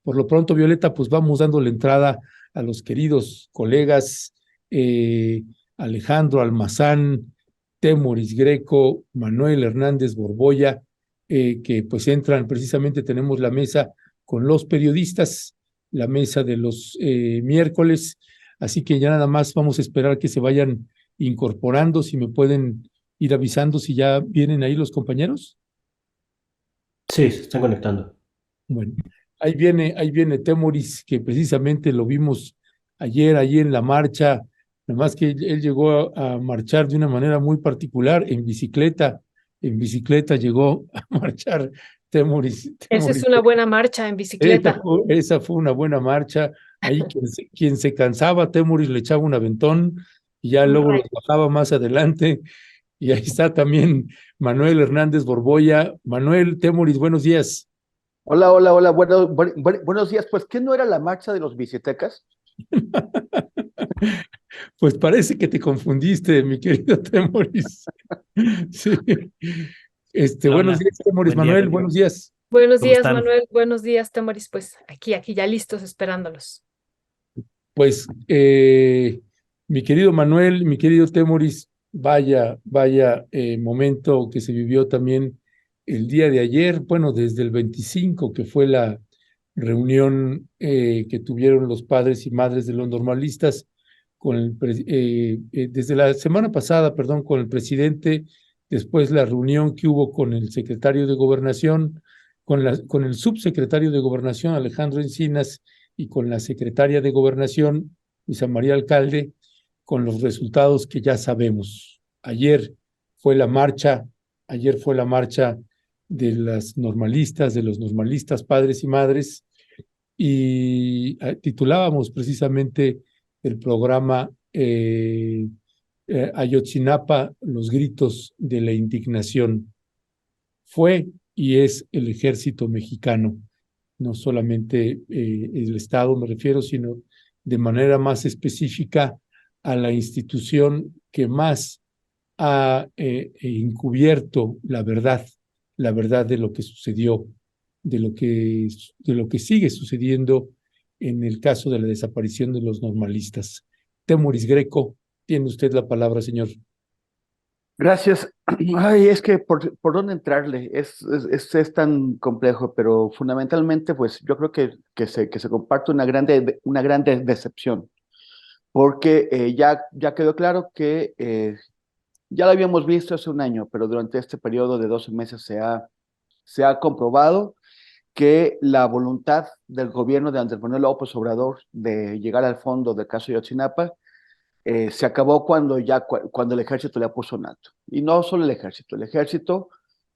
Por lo pronto, Violeta, pues vamos dando la entrada a los queridos colegas Alejandro Almazán, Temoris Greco, Manuel Hernández Borboya, que pues entran precisamente, tenemos la mesa con los periodistas, la mesa de los miércoles, así que ya nada más vamos a esperar que se vayan incorporando, si me pueden ir avisando si ya vienen ahí los compañeros. Sí, se están conectando. Bueno, ahí viene Temoris, que precisamente lo vimos ayer, allí en la marcha, nada más que él llegó a marchar de una manera muy particular, en bicicleta llegó a marchar Esa es Temoris. una buena marcha en bicicleta. Esa fue una buena marcha, ahí quien se cansaba, Temoris le echaba un aventón, y ya luego los bajaba más adelante, y ahí está también Manuel Hernández Borboya. Manuel, Temoris, buenos días. Hola, hola, hola, buenos días. Pues, ¿qué no era la marcha de los bicitecas? Pues parece que te confundiste, mi querido Temoris. Sí. Hola, Buenos hola. días, Temoris. Buen día. Manuel, buenos días. Buenos ¿Cómo días, están? Manuel. Buenos días, Temoris. Pues aquí ya listos esperándolos. Pues, mi querido Manuel, mi querido Temoris, vaya momento que se vivió también el día de ayer, bueno, desde el 25, que fue la reunión que tuvieron los padres y madres de los normalistas con desde la semana pasada, perdón, con el presidente, después la reunión que hubo con el secretario de Gobernación, con el subsecretario de Gobernación, Alejandro Encinas, y con la secretaria de Gobernación, Luisa María Alcalde, con los resultados que ya sabemos. Fue la marcha, ayer fue la marcha de los normalistas, padres y madres, y titulábamos precisamente el programa Ayotzinapa, los gritos de la indignación. Fue y es el ejército mexicano, no solamente el Estado me refiero, sino de manera más específica a la institución que más ha encubierto la verdad de lo que sucedió, de lo que sigue sucediendo en el caso de la desaparición de los normalistas. Temoris Greco, tiene usted la palabra, señor. Gracias. Ay, es que por dónde entrarle es tan complejo, pero fundamentalmente, pues yo creo que se comparte una grande decepción, porque ya quedó claro que ya lo habíamos visto hace un año, pero durante este periodo de 12 meses se ha comprobado que la voluntad del gobierno de Andrés Manuel López Obrador de llegar al fondo del caso de Ayotzinapa se acabó cuando el ejército le puso un alto. Y no solo el ejército,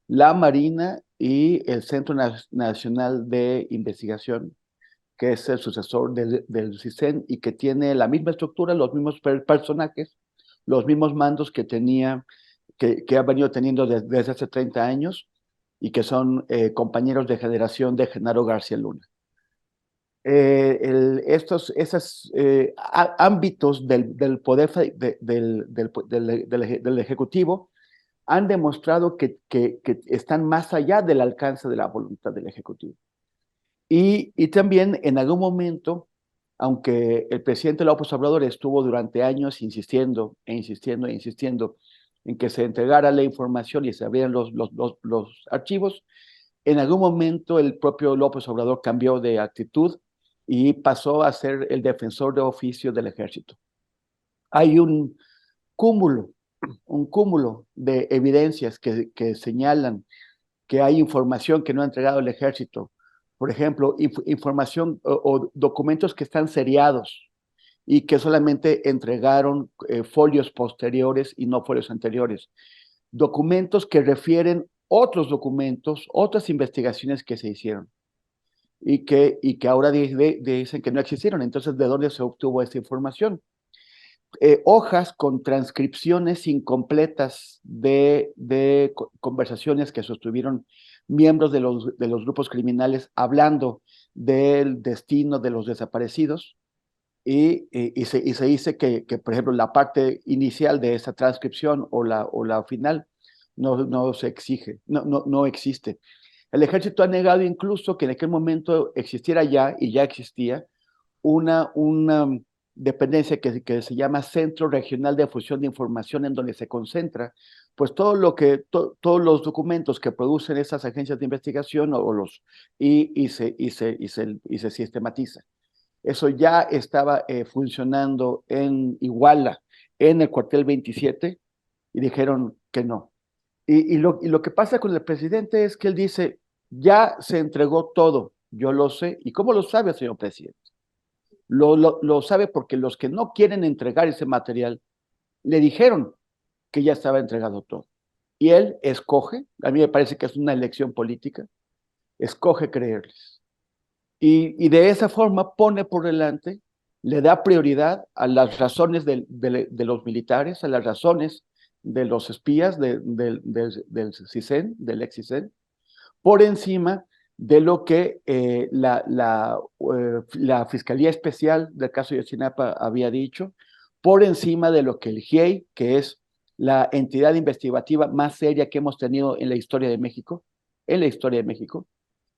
la Marina y el Centro Nacional de Investigación, que es el sucesor del CISEN y que tiene la misma estructura, los mismos personajes, los mismos mandos que ha venido teniendo desde hace 30 años y que son compañeros de generación de Genaro García Luna. Esos ámbitos del poder del Ejecutivo han demostrado que están más allá del alcance de la voluntad del Ejecutivo. Y también en algún momento, aunque el presidente López Obrador estuvo durante años insistiendo e insistiendo e insistiendo en que se entregara la información y se abrieran los archivos, en algún momento el propio López Obrador cambió de actitud y pasó a ser el defensor de oficio del ejército. Hay cúmulo, un cúmulo de evidencias que señalan que hay información que no ha entregado el ejército. Por ejemplo, información o documentos que están seriados y que solamente entregaron folios posteriores y no folios anteriores. Documentos que refieren otros documentos, otras investigaciones que se hicieron y que ahora dicen que no existieron. Entonces, ¿de dónde se obtuvo esta información? Hojas con transcripciones incompletas de conversaciones que sostuvieron miembros de los grupos criminales hablando del destino de los desaparecidos y se dice que, por ejemplo, la parte inicial de esa transcripción o la final no se exige, no existe. El ejército ha negado incluso que en aquel momento existiera ya, y ya existía, una dependencia que se llama Centro Regional de Fusión de Información, en donde se concentra pues todos los documentos que producen esas agencias de investigación y se sistematiza. Eso ya estaba funcionando en Iguala, en el cuartel 27, y dijeron que no. Y lo que pasa con el presidente es que él dice, ya se entregó todo, yo lo sé. ¿Y cómo lo sabe, señor presidente? Lo sabe porque los que no quieren entregar ese material le dijeron que ya estaba entregado todo. Y él escoge, a mí me parece que es una elección política, escoge creerles. Y de esa forma pone por delante, le da prioridad a las razones de los militares, a las razones de los espías del CISEN, del ex CISEN, por encima de lo que la Fiscalía Especial del caso de Ayotzinapa había dicho, por encima de lo que el GIEI, que es la entidad investigativa más seria que hemos tenido en la historia de México,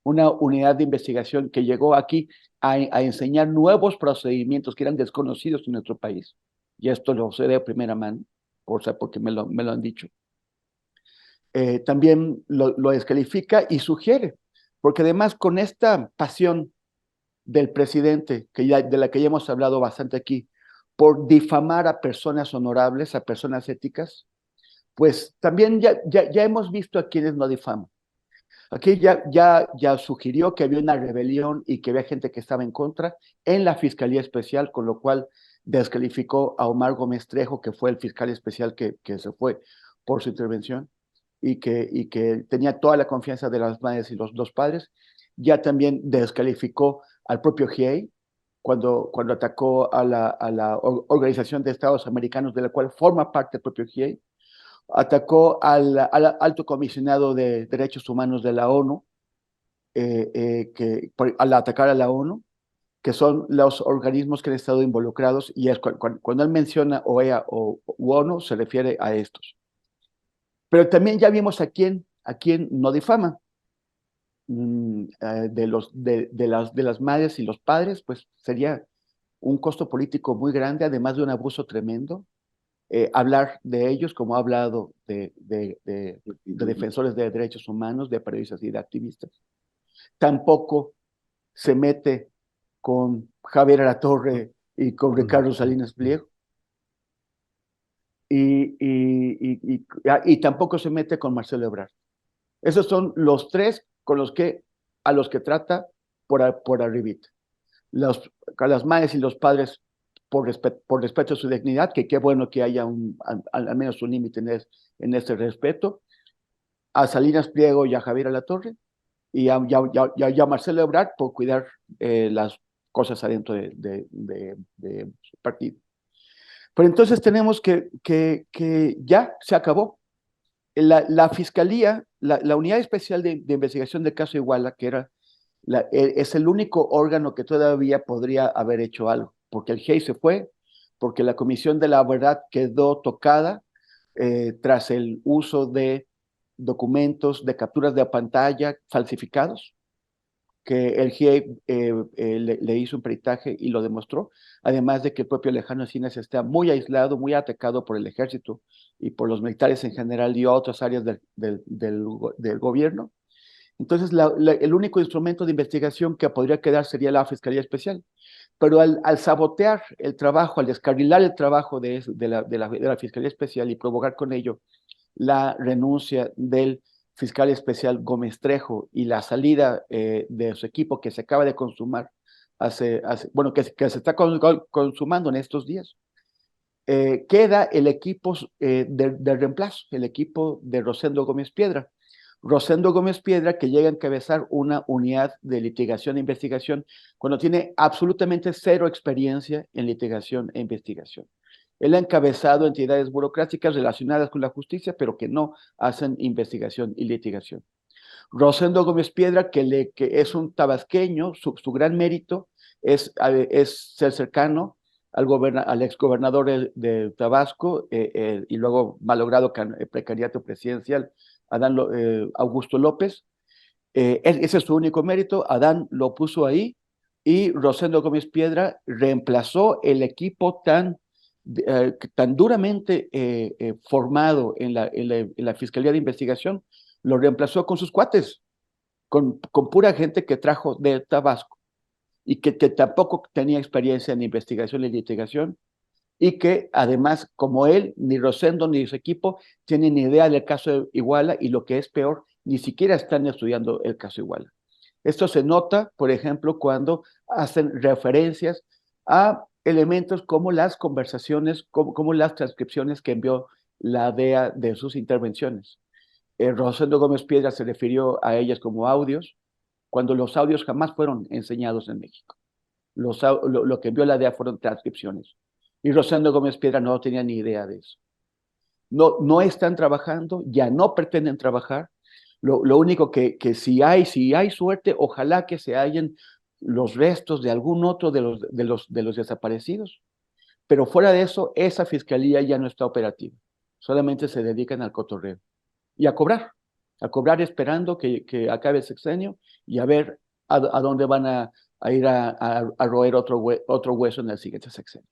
una unidad de investigación que llegó aquí a enseñar nuevos procedimientos que eran desconocidos en nuestro país. Y esto lo sé de primera mano, porque me lo han dicho. También lo descalifica y sugiere, porque además con esta pasión del presidente, de la que ya hemos hablado bastante aquí, por difamar a personas honorables, a personas éticas, pues también ya hemos visto a quienes no difaman. Aquí ya sugirió que había una rebelión y que había gente que estaba en contra en la Fiscalía Especial, con lo cual descalificó a Omar Gómez Trejo, que fue el fiscal especial que se fue por su intervención y que tenía toda la confianza de las madres y los dos padres. Ya también descalificó al propio GIEI cuando atacó a la Organización de Estados Americanos, de la cual forma parte el propio GIEI. Atacó al alto comisionado de derechos humanos de la ONU, al atacar a la ONU, que son los organismos que han estado involucrados, y es cuando él menciona OEA o ONU, se refiere a estos. Pero también ya vimos a quién no difama. De las madres y los padres, pues sería un costo político muy grande, además de un abuso tremendo. Hablar de ellos, como ha hablado de defensores de derechos humanos, de periodistas y de activistas. Tampoco se mete con Javier Alatorre y con Ricardo Salinas Pliego. Y tampoco se mete con Marcelo Ebrard. Esos son los tres a los que trata por arribita. A las madres y los padres por respeto a su dignidad, que qué bueno que haya al menos un límite en ese respeto, a Salinas Pliego y a Javier Alatorre, y a Marcelo Ebrard por cuidar las cosas adentro de su partido. Pero entonces tenemos que ya se acabó. La Fiscalía, la Unidad Especial de Investigación del caso Iguala, que es el único órgano que todavía podría haber hecho algo, porque el GIEI se fue, porque la Comisión de la Verdad quedó tocada tras el uso de documentos, de capturas de pantalla falsificados, que el GIEI le hizo un peritaje y lo demostró, además de que el propio Alejandro Encinas está muy aislado, muy atacado por el ejército y por los militares en general y otras áreas del gobierno. Entonces, el único instrumento de investigación que podría quedar sería la Fiscalía Especial. Pero al sabotear el trabajo, al descarrilar el trabajo de la Fiscalía Especial y provocar con ello la renuncia del fiscal especial Gómez Trejo y la salida de su equipo que se acaba de consumar que se está consumando en estos días, queda el equipo de reemplazo, el equipo de Rosendo Gómez Piedra. Rosendo Gómez Piedra, que llega a encabezar una unidad de litigación e investigación cuando tiene absolutamente cero experiencia en litigación e investigación. Él ha encabezado entidades burocráticas relacionadas con la justicia, pero que no hacen investigación y litigación. Rosendo Gómez Piedra, que es un tabasqueño, su gran mérito es ser cercano al exgobernador de Tabasco y luego malogrado precandidato presidencial, Augusto López, Ese es su único mérito. Adán lo puso ahí y Rosendo Gómez Piedra reemplazó el equipo tan duramente formado en la Fiscalía de Investigación, lo reemplazó con sus cuates, con pura gente que trajo de Tabasco y que tampoco tenía experiencia en investigación y litigación, y que además, como él, ni Rosendo ni su equipo tienen ni idea del caso de Iguala, y lo que es peor, ni siquiera están estudiando el caso Iguala. Esto se nota, por ejemplo, cuando hacen referencias a elementos como las conversaciones, como las transcripciones que envió la DEA de sus intervenciones. Rosendo Gómez Piedra se refirió a ellas como audios, cuando los audios jamás fueron enseñados en México. Lo que envió la DEA fueron transcripciones. Y Rosendo Gómez Piedra no tenía ni idea de eso. No están trabajando, ya no pretenden trabajar. Lo único que si hay suerte, ojalá que se hallen los restos de algún otro de los desaparecidos. Pero fuera de eso, esa fiscalía ya no está operativa. Solamente se dedican al cotorreo y a cobrar esperando que acabe el sexenio y a ver a dónde van a ir a roer otro hueso en el siguiente sexenio.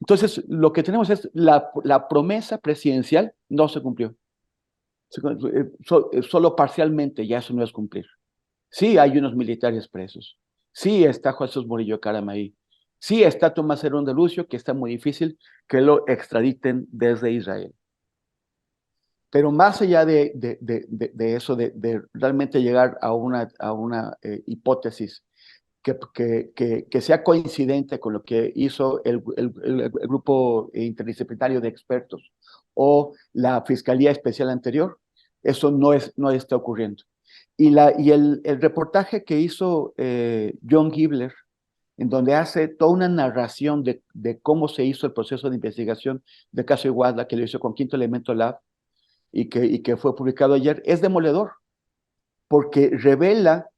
Entonces, lo que tenemos es la promesa presidencial no se cumplió. Solo parcialmente, ya eso no es cumplir. Sí hay unos militares presos. Sí está Jesús Murillo Caram ahí. Sí está Tomás Herón de Lucio, que está muy difícil que lo extraditen desde Israel. Pero más allá de eso, de realmente llegar a una hipótesis que sea coincidente con lo que hizo el grupo interdisciplinario de expertos o la Fiscalía Especial anterior, eso no está ocurriendo. Y el reportaje que hizo John Gibler, en donde hace toda una narración de cómo se hizo el proceso de investigación del caso Iguala, que lo hizo con Quinto Elemento Lab, y que fue publicado ayer, es demoledor, porque revela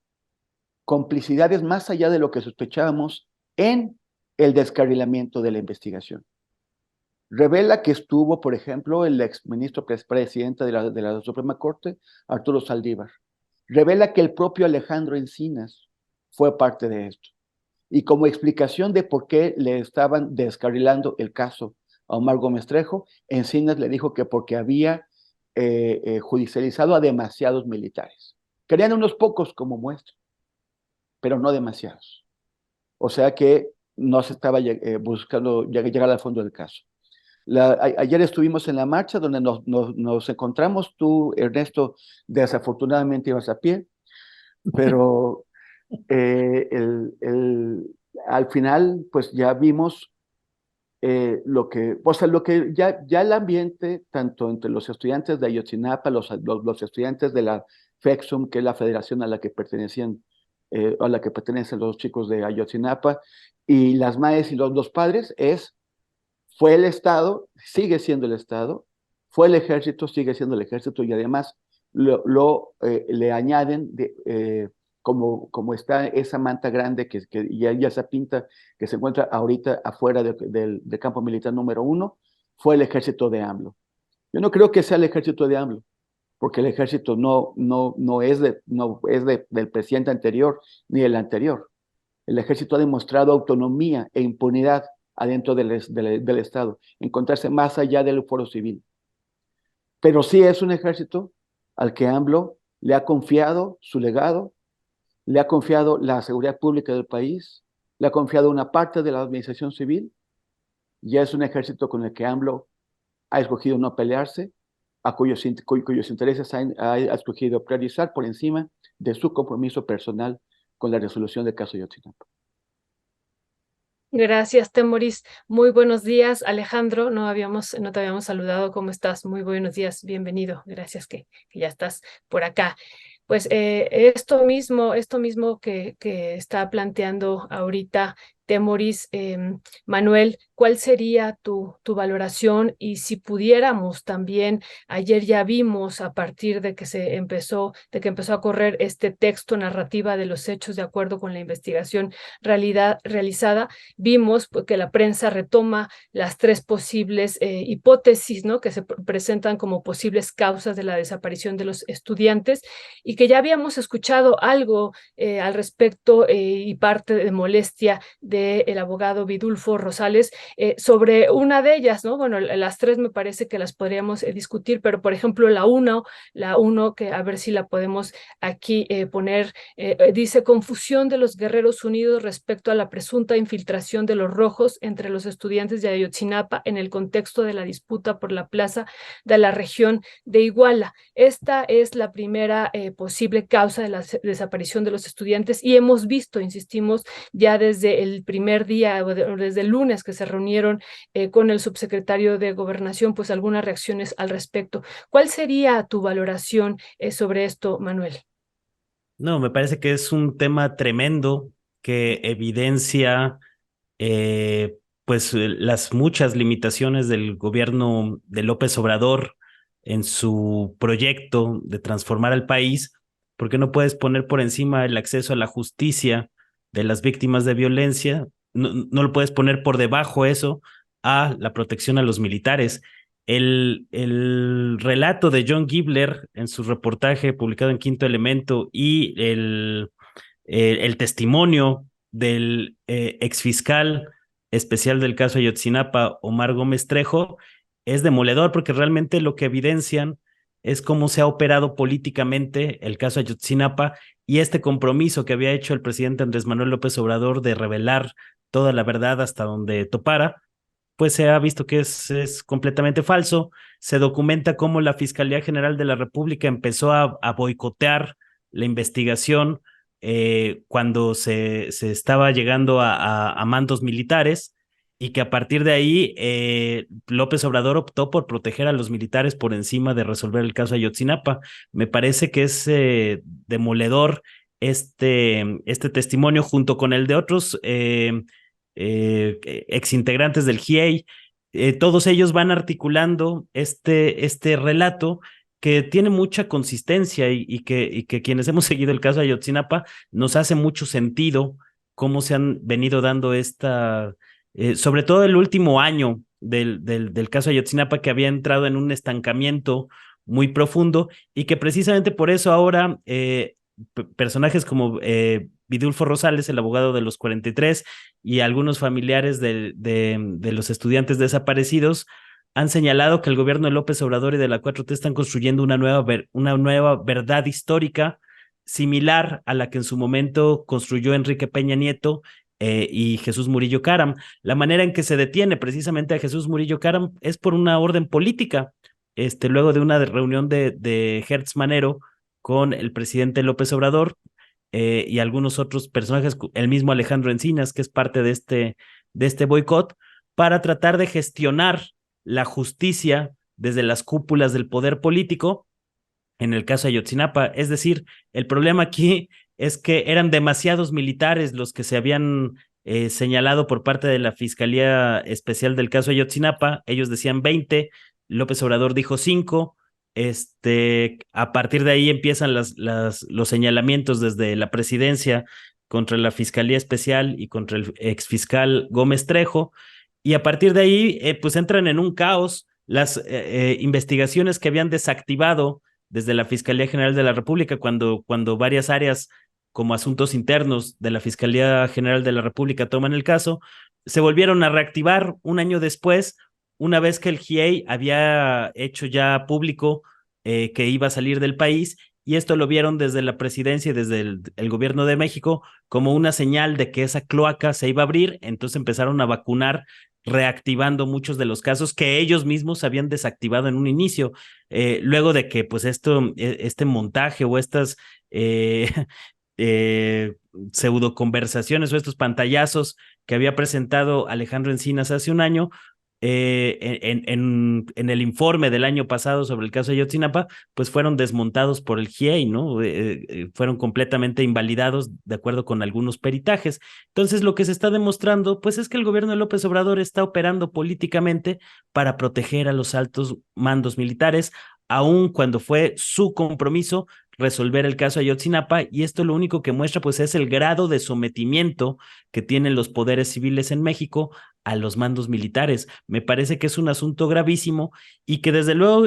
complicidades más allá de lo que sospechábamos en el descarrilamiento de la investigación. Revela que estuvo, por ejemplo, el exministro presidente de la Suprema Corte, Arturo Saldívar. Revela que el propio Alejandro Encinas fue parte de esto. Y como explicación de por qué le estaban descarrilando el caso a Omar Gómez Trejo, Encinas le dijo que porque había judicializado a demasiados militares. Querían unos pocos como muestra, pero no demasiados. O sea que no se estaba buscando llegar al fondo del caso. Ayer estuvimos en la marcha donde nos encontramos. Tú, Ernesto, desafortunadamente ibas a pie, pero al final pues ya vimos lo que ya el ambiente, tanto entre los estudiantes de Ayotzinapa, los estudiantes de la FEXUM, que es la federación a la que pertenecen los chicos de Ayotzinapa, y las MAES y los padres, fue el Estado, sigue siendo el Estado, fue el Ejército, sigue siendo el Ejército, y además le añaden como está esa manta grande que ya se pinta, que se encuentra ahorita afuera del campo militar número 1, fue el ejército de AMLO. Yo no creo que sea el ejército de AMLO, porque el ejército no es del presidente anterior ni el anterior. El ejército ha demostrado autonomía e impunidad adentro del Estado, encontrarse más allá del foro civil. Pero sí es un ejército al que AMLO le ha confiado su legado, le ha confiado la seguridad pública del país, le ha confiado una parte de la administración civil, y es un ejército con el que AMLO ha escogido no pelearse, a cuyos intereses ha escogido priorizar por encima de su compromiso personal con la resolución del caso Ayotzinapa. Gracias, Temoris. Muy buenos días, Alejandro. No te habíamos saludado. ¿Cómo estás? Muy buenos días. Bienvenido. Gracias que ya estás por acá. Pues esto mismo que está planteando ahorita Temoris, Manuel, ¿cuál sería tu valoración? Y si pudiéramos también, ayer ya vimos a partir de que empezó a correr este texto narrativa de los hechos de acuerdo con la investigación realizada, vimos pues, que la prensa retoma las tres posibles hipótesis, ¿no? Que se presentan como posibles causas de la desaparición de los estudiantes y que ya habíamos escuchado algo al respecto y parte de molestia del abogado Vidulfo Rosales sobre una de ellas, ¿no? Bueno, las tres me parece que las podríamos discutir, pero por ejemplo la uno, que a ver si la podemos aquí poner, dice confusión de los Guerreros Unidos respecto a la presunta infiltración de los rojos entre los estudiantes de Ayotzinapa en el contexto de la disputa por la plaza de la región de Iguala. Esta es la primera posible causa de la desaparición de los estudiantes y hemos visto, insistimos, ya desde el primer día o desde el lunes que se reunieron con el subsecretario de Gobernación, pues algunas reacciones al respecto. ¿Cuál sería tu valoración sobre esto, Manuel? No, me parece que es un tema tremendo que evidencia las muchas limitaciones del gobierno de López Obrador en su proyecto de transformar al país, porque no puedes poner por encima el acceso a la justicia de las víctimas de violencia, no lo puedes poner por debajo eso a la protección a los militares. El relato de John Gibler en su reportaje publicado en Quinto Elemento y el testimonio del exfiscal especial del caso Ayotzinapa, Omar Gómez Trejo, es demoledor porque realmente lo que evidencian es cómo se ha operado políticamente el caso Ayotzinapa y este compromiso que había hecho el presidente Andrés Manuel López Obrador de revelar toda la verdad hasta donde topara, pues se ha visto que es completamente falso. Se documenta cómo la Fiscalía General de la República empezó a boicotear la investigación cuando se estaba llegando a mandos militares y que a partir de ahí López Obrador optó por proteger a los militares por encima de resolver el caso Ayotzinapa. Me parece que es demoledor este testimonio junto con el de otros exintegrantes del GIEI. Todos ellos van articulando este relato que tiene mucha consistencia y que quienes hemos seguido el caso de Ayotzinapa nos hace mucho sentido cómo se han venido dando sobre todo el último año del caso Ayotzinapa, que había entrado en un estancamiento muy profundo y que precisamente por eso ahora personajes como Vidulfo Rosales, el abogado de los 43, y algunos familiares de los estudiantes desaparecidos han señalado que el gobierno de López Obrador y de la 4T están construyendo una nueva verdad histórica similar a la que en su momento construyó Enrique Peña Nieto y Jesús Murillo Caram. La manera en que se detiene precisamente a Jesús Murillo Caram es por una orden política, luego de una reunión de Hertz Manero con el presidente López Obrador y algunos otros personajes, el mismo Alejandro Encinas, que es parte de este boicot, para tratar de gestionar la justicia desde las cúpulas del poder político, en el caso de Ayotzinapa. Es decir, el problema aquí es que eran demasiados militares los que se habían señalado por parte de la Fiscalía Especial del caso Ayotzinapa. Ellos decían 20, López Obrador dijo 5. A partir de ahí empiezan los señalamientos desde la presidencia contra la Fiscalía Especial y contra el exfiscal Gómez Trejo, y a partir de ahí pues entran en un caos las investigaciones que habían desactivado desde la Fiscalía General de la República cuando varias áreas como asuntos internos de la Fiscalía General de la República toman el caso, se volvieron a reactivar un año después, una vez que el GIEI había hecho ya público que iba a salir del país, y esto lo vieron desde la presidencia y desde el gobierno de México como una señal de que esa cloaca se iba a abrir. Entonces empezaron a vacunar, reactivando muchos de los casos que ellos mismos habían desactivado en un inicio, luego de que pues este montaje o estas pseudo conversaciones o estos pantallazos que había presentado Alejandro Encinas hace un año en el informe del año pasado sobre el caso Ayotzinapa, pues fueron desmontados por el GIEI, ¿no? Fueron completamente invalidados de acuerdo con algunos peritajes. Entonces, lo que se está demostrando, pues es que el gobierno de López Obrador está operando políticamente para proteger a los altos mandos militares, aun cuando fue su compromiso resolver el caso Ayotzinapa, y esto lo único que muestra pues es el grado de sometimiento que tienen los poderes civiles en México a los mandos militares. Me parece que es un asunto gravísimo y que desde luego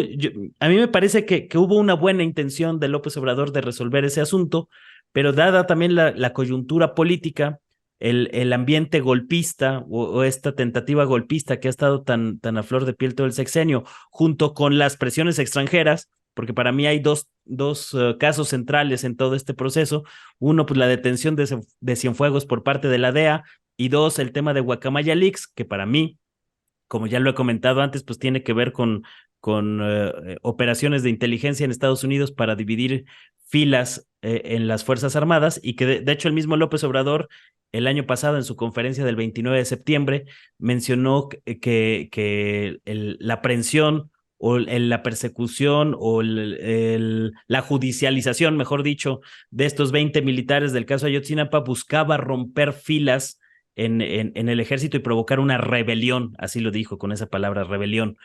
a mí me parece que hubo una buena intención de López Obrador de resolver ese asunto, pero dada también la coyuntura política, el ambiente golpista o esta tentativa golpista que ha estado tan a flor de piel todo el sexenio, junto con las presiones extranjeras, porque para mí hay dos casos centrales en todo este proceso. Uno, pues la detención de Cienfuegos por parte de la DEA, y dos, el tema de Guacamaya Leaks, que para mí, como ya lo he comentado antes, pues tiene que ver con operaciones de inteligencia en Estados Unidos para dividir filas en las Fuerzas Armadas, y que de hecho el mismo López Obrador el año pasado en su conferencia del 29 de septiembre mencionó la aprehensión o la persecución o la judicialización, mejor dicho, de estos 20 militares del caso Ayotzinapa buscaba romper filas en el ejército y provocar una rebelión, así lo dijo con esa palabra, rebelión.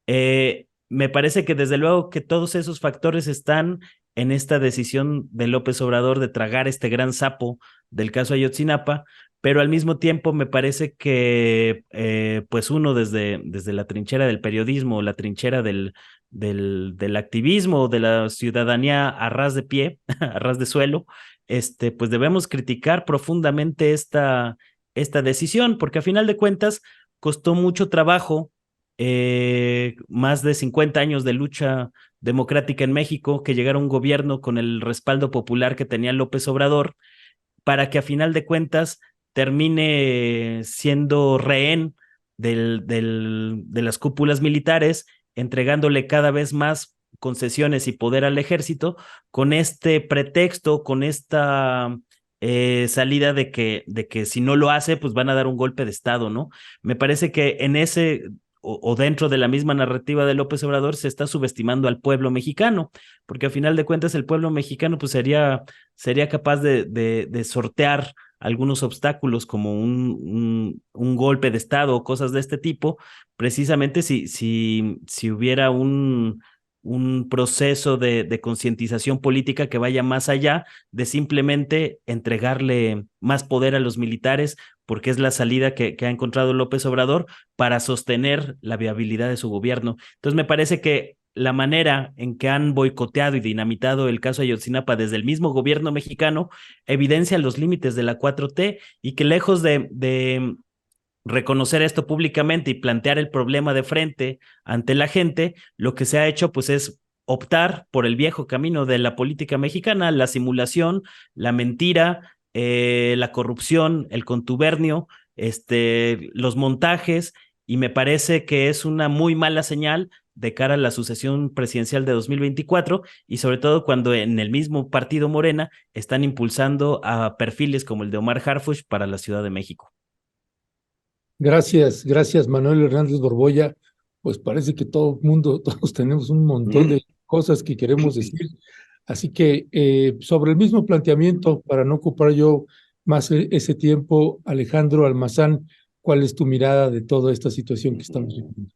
Me parece que desde luego que todos esos factores están en esta decisión de López Obrador de tragar este gran sapo del caso Ayotzinapa, pero al mismo tiempo me parece que pues uno desde la trinchera del periodismo, la trinchera del activismo, de la ciudadanía a ras de pie, a ras de suelo, pues debemos criticar profundamente esta decisión, porque a final de cuentas costó mucho trabajo, más de 50 años de lucha democrática en México, que llegara un gobierno con el respaldo popular que tenía López Obrador, para que a final de cuentas termine siendo rehén de las cúpulas militares, entregándole cada vez más concesiones y poder al ejército, con este pretexto, con esta salida de que si no lo hace, pues van a dar un golpe de Estado, ¿no? Me parece que en ese o dentro de la misma narrativa de López Obrador se está subestimando al pueblo mexicano, porque a final de cuentas el pueblo mexicano pues sería capaz de sortear algunos obstáculos como un golpe de Estado o cosas de este tipo, precisamente si hubiera un proceso de concientización política que vaya más allá de simplemente entregarle más poder a los militares, porque es la salida que ha encontrado López Obrador para sostener la viabilidad de su gobierno. Entonces me parece que la manera en que han boicoteado y dinamitado el caso Ayotzinapa desde el mismo gobierno mexicano evidencia los límites de la 4T, y que lejos de reconocer esto públicamente y plantear el problema de frente ante la gente, lo que se ha hecho pues es optar por el viejo camino de la política mexicana, la simulación, la mentira, la corrupción, el contubernio, los montajes, y me parece que es una muy mala señal de cara a la sucesión presidencial de 2024, y sobre todo cuando en el mismo partido Morena están impulsando a perfiles como el de Omar Harfuch para la Ciudad de México. Gracias Manuel Hernández Borboya. Pues parece que todo el mundo, todos tenemos un montón de cosas que queremos decir. Así que sobre el mismo planteamiento, para no ocupar yo más ese tiempo, Alejandro Almazán, ¿cuál es tu mirada de toda esta situación que estamos viviendo?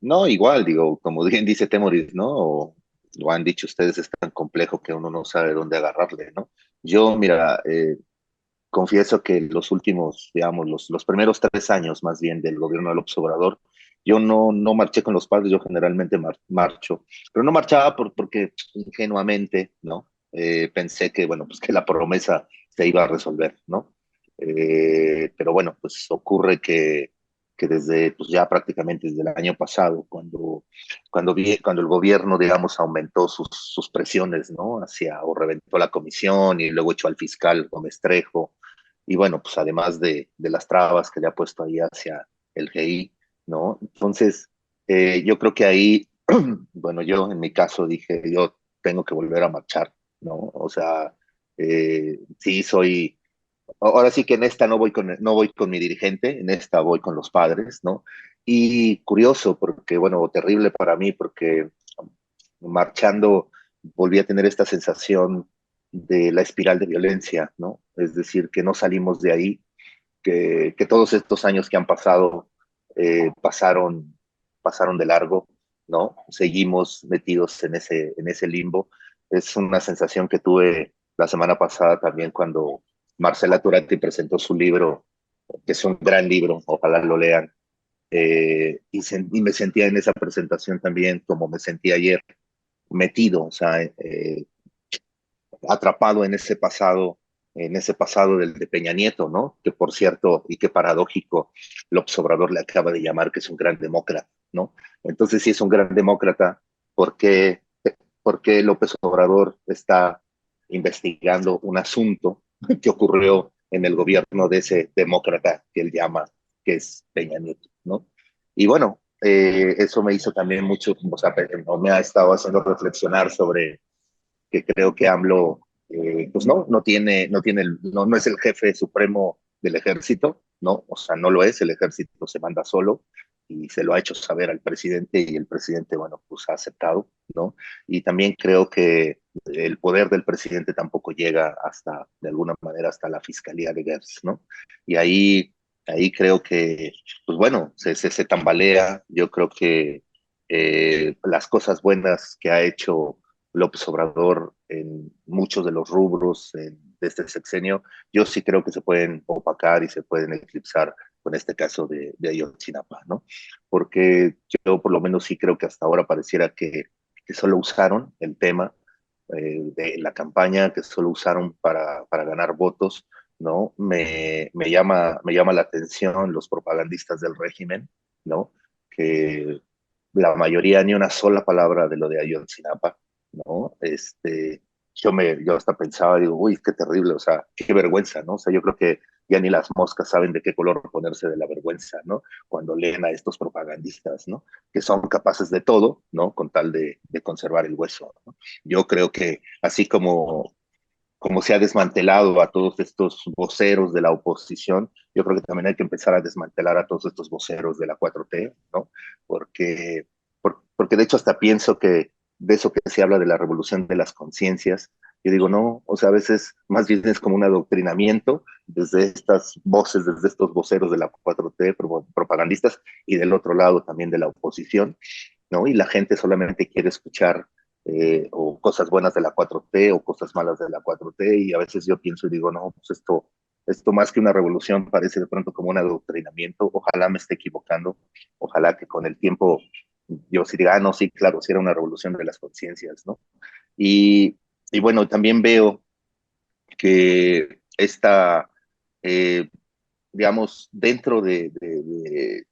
No, igual, digo, como bien dice Temoris, ¿no? O lo han dicho ustedes, es tan complejo que uno no sabe dónde agarrarle, ¿no? Yo, mira, confieso que los últimos, digamos, los primeros 3 años más bien del gobierno de López Obrador, yo no marché con los padres, yo generalmente marcho, pero no marchaba porque ingenuamente, ¿no? Pensé que, bueno, pues que la promesa se iba a resolver, ¿no? Pero bueno, pues ocurre que desde, pues ya prácticamente desde el año pasado, cuando el gobierno, digamos, aumentó sus presiones, ¿no? O reventó la comisión y luego echó al fiscal Gómez Trejo, y bueno, pues además de las trabas que le ha puesto ahí hacia el GI, ¿no? Entonces, yo creo que ahí, bueno, yo en mi caso dije, yo tengo que volver a marchar, ¿no? O sea, sí soy, ahora sí que en esta no voy con mi dirigente, en esta voy con los padres, ¿no? Y curioso, porque, bueno, terrible para mí, porque marchando volví a tener esta sensación de la espiral de violencia, ¿no? Es decir, que no salimos de ahí, que todos estos años que han pasado pasaron de largo, ¿no? Seguimos metidos en ese limbo. Es una sensación que tuve la semana pasada también cuando Marcela Turati presentó su libro, que es un gran libro, ojalá lo lean, y me sentía en esa presentación también como me sentí ayer, metido, o sea, atrapado en ese pasado del de Peña Nieto, ¿no? Que por cierto, y qué paradójico, López Obrador le acaba de llamar que es un gran demócrata, ¿no? Entonces, si es un gran demócrata, ¿por qué, por qué López Obrador está investigando un asunto que ocurrió en el gobierno de ese demócrata que él llama, que es Peña Nieto, ¿no? Y bueno, eso me hizo también mucho, o sea, me ha estado haciendo reflexionar sobre que creo que AMLO, pues no es el jefe supremo del ejército, ¿no? O sea, no lo es, el ejército se manda solo y se lo ha hecho saber al presidente y el presidente, bueno, pues ha aceptado, ¿no? Y también creo que el poder del presidente tampoco llega hasta, de alguna manera, hasta la fiscalía de Gers, ¿no? Y ahí creo que, pues bueno, se tambalea, yo creo que las cosas buenas que ha hecho López Obrador en muchos de los rubros de este sexenio, yo sí creo que se pueden opacar y se pueden eclipsar con este caso de Ayotzinapa, ¿no? Porque yo por lo menos sí creo que hasta ahora pareciera que solo usaron el tema de la campaña, que solo usaron para ganar votos, ¿no? Me llama la atención los propagandistas del régimen, ¿no? Que la mayoría ni una sola palabra de lo de Ayotzinapa, ¿no? Yo hasta pensaba, digo, uy, qué terrible, o sea, qué vergüenza, ¿no? O sea, yo creo que ya ni las moscas saben de qué color ponerse de la vergüenza, ¿no? Cuando leen a estos propagandistas, ¿no? Que son capaces de todo, ¿no? Con tal de conservar el hueso, ¿no? Yo creo que así como se ha desmantelado a todos estos voceros de la oposición, yo creo que también hay que empezar a desmantelar a todos estos voceros de la 4T, ¿no? Porque de hecho hasta pienso que de eso que se habla de la revolución de las conciencias, yo digo, no, o sea, a veces más bien es como un adoctrinamiento desde estas voces, desde estos voceros de la 4T, propagandistas, y del otro lado también de la oposición, ¿no? Y la gente solamente quiere escuchar o cosas buenas de la 4T o cosas malas de la 4T, y a veces yo pienso y digo, no, pues esto más que una revolución parece de pronto como un adoctrinamiento. Ojalá me esté equivocando, ojalá que con el tiempo yo sí diga, no, sí, claro, sí era una revolución de las conciencias, ¿no? Y, y bueno, también veo que eh, digamos, dentro de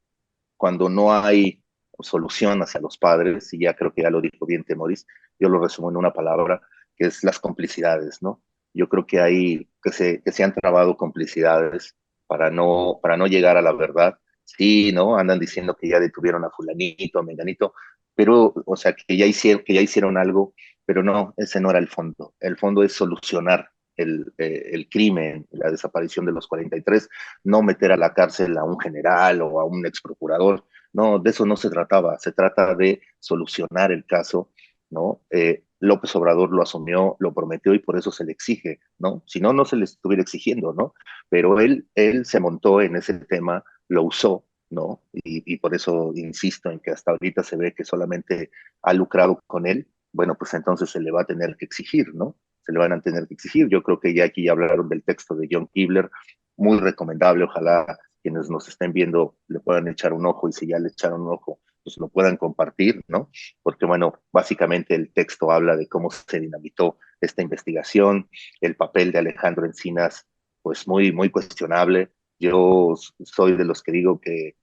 cuando no hay solución hacia los padres, y ya creo que ya lo dijo bien Temoris, yo lo resumo en una palabra, que es las complicidades, ¿no? Yo creo que que se han trabado complicidades para no llegar a la verdad. Sí, ¿no? Andan diciendo que ya detuvieron a fulanito, a menganito, pero, o sea, que ya hicieron algo, pero no, ese no era el fondo. El fondo es solucionar el crimen, la desaparición de los 43, no meter a la cárcel a un general o a un ex procurador. No, de eso no se trataba. Se trata de solucionar el caso, ¿no? López Obrador lo asumió, lo prometió y por eso se le exige, ¿no? Si no, no se le estuviera exigiendo, ¿no? Pero él se montó en ese tema, lo usó, ¿no? Y por eso insisto en que hasta ahorita se ve que solamente ha lucrado con él. Bueno, pues entonces se le va a tener que exigir, ¿no? Se le van a tener que exigir. Yo creo que ya aquí ya hablaron del texto de John Kibler, muy recomendable, ojalá quienes nos estén viendo le puedan echar un ojo, y si ya le echaron un ojo, pues lo puedan compartir, ¿no? Porque bueno, básicamente el texto habla de cómo se dinamitó esta investigación, el papel de Alejandro Encinas, pues muy cuestionable. Yo soy de los que digo que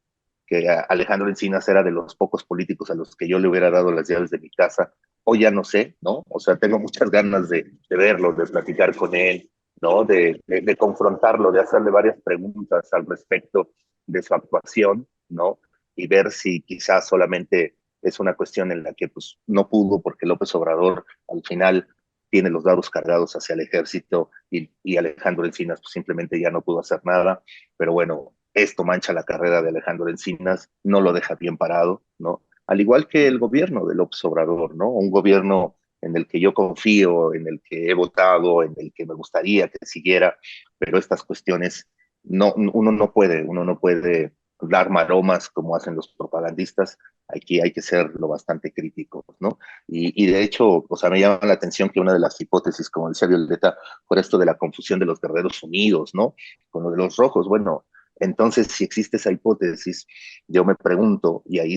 Alejandro Encinas era de los pocos políticos a los que yo le hubiera dado las llaves de mi casa. Hoy ya no sé, ¿no? O sea, tengo muchas ganas de verlo, de platicar con él, ¿no? De confrontarlo, de hacerle varias preguntas al respecto de su actuación, ¿no? Y ver si quizás solamente es una cuestión en la que pues, no pudo porque López Obrador al final tiene los dados cargados hacia el ejército y Alejandro Encinas pues, simplemente ya no pudo hacer nada. Pero bueno, esto mancha la carrera de Alejandro Encinas, no lo deja bien parado, ¿no? Al igual que el gobierno de López Obrador, ¿no? Un gobierno en el que yo confío, en el que he votado, en el que me gustaría que siguiera, pero estas cuestiones uno no puede dar maromas como hacen los propagandistas. Aquí hay que ser lo bastante críticos, ¿no? Y de hecho, o sea, me llama la atención que una de las hipótesis, como decía Violeta, fuera esto de la confusión de los guerreros unidos, ¿no? Con lo de los rojos. Bueno, entonces, si existe esa hipótesis, yo me pregunto, y ahí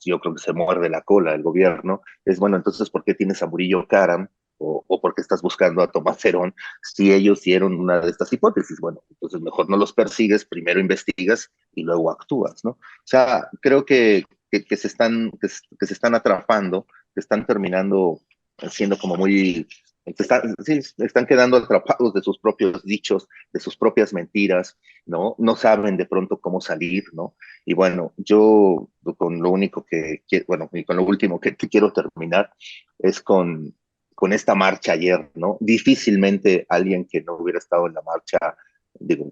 yo creo que se muerde la cola el gobierno, es bueno, entonces, ¿por qué tienes a Murillo Karam o por qué estás buscando a Tomás Herón si ellos dieron una de estas hipótesis? Bueno, entonces mejor no los persigues, primero investigas y luego actúas, ¿no? O sea, creo que se están atrapando, que están terminando siendo como muy sí, están quedando atrapados de sus propios dichos, de sus propias mentiras, ¿no? No saben de pronto cómo salir, ¿no? Y bueno, yo con lo único bueno, y con lo último que quiero terminar es con esta marcha ayer, ¿no? Difícilmente alguien que no hubiera estado en la marcha, digo,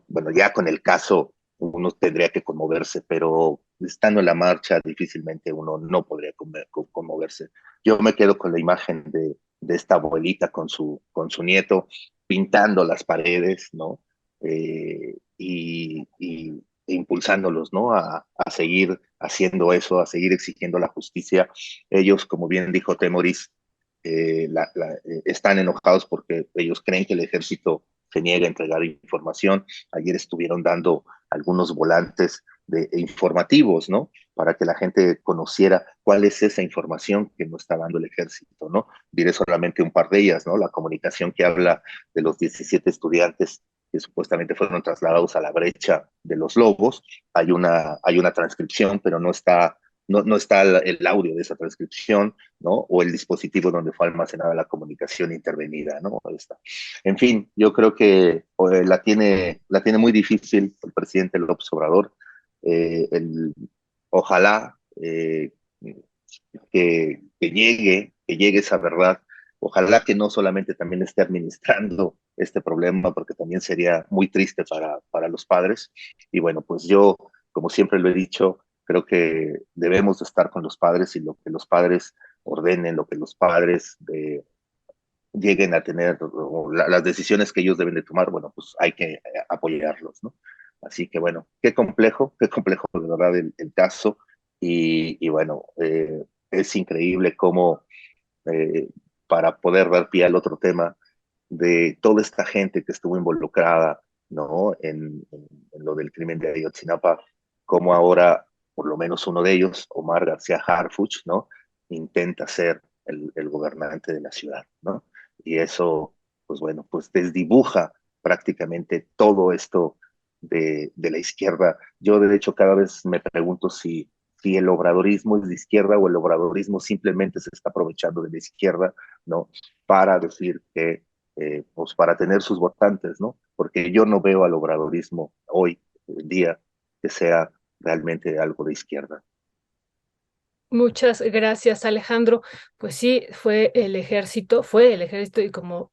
bueno, ya con el caso uno tendría que conmoverse, pero estando en la marcha difícilmente uno no podría conmoverse. Yo me quedo con la imagen de esta abuelita con su nieto pintando las paredes, ¿no? Impulsándolos, ¿no? A seguir haciendo eso, a seguir exigiendo la justicia. Ellos, como bien dijo Temoris, están enojados porque ellos creen que el ejército se niega a entregar información. Ayer estuvieron dando algunos volantes informativos, ¿no? Para que la gente conociera cuál es esa información que nos está dando el ejército, ¿no? Diré solamente un par de ellas, ¿no? La comunicación que habla de los 17 estudiantes que supuestamente fueron trasladados a la brecha de los Lobos. Hay una transcripción, pero no está el audio de esa transcripción, ¿no? O el dispositivo donde fue almacenada la comunicación intervenida, ¿no? En fin, yo creo que la tiene muy difícil el presidente López Obrador. Eh, el, Ojalá que llegue esa verdad. Ojalá que no solamente también esté administrando este problema, porque también sería muy triste para los padres. Y bueno, pues yo, como siempre lo he dicho, creo que debemos de estar con los padres y lo que los padres ordenen, lo que los padres lleguen a tener, las decisiones que ellos deben de tomar, bueno, pues hay que apoyarlos, ¿no? Así que bueno, qué complejo de verdad el caso. Y bueno, es increíble cómo eh, para poder dar pie al otro tema de toda esta gente que estuvo involucrada, ¿no? En lo del crimen de Ayotzinapa, como ahora, por lo menos uno de ellos, Omar García Harfuch, ¿no? Intenta ser el gobernante de la ciudad, ¿no? Y eso, pues bueno, pues desdibuja prácticamente todo esto de la izquierda. Yo, de hecho, cada vez me pregunto si el obradorismo es de izquierda o el obradorismo simplemente se está aprovechando de la izquierda, ¿no? Para decir que, pues para tener sus votantes, ¿no? Porque yo no veo al obradorismo hoy en día que sea realmente algo de izquierda. Muchas gracias, Alejandro. Pues sí, fue el ejército y como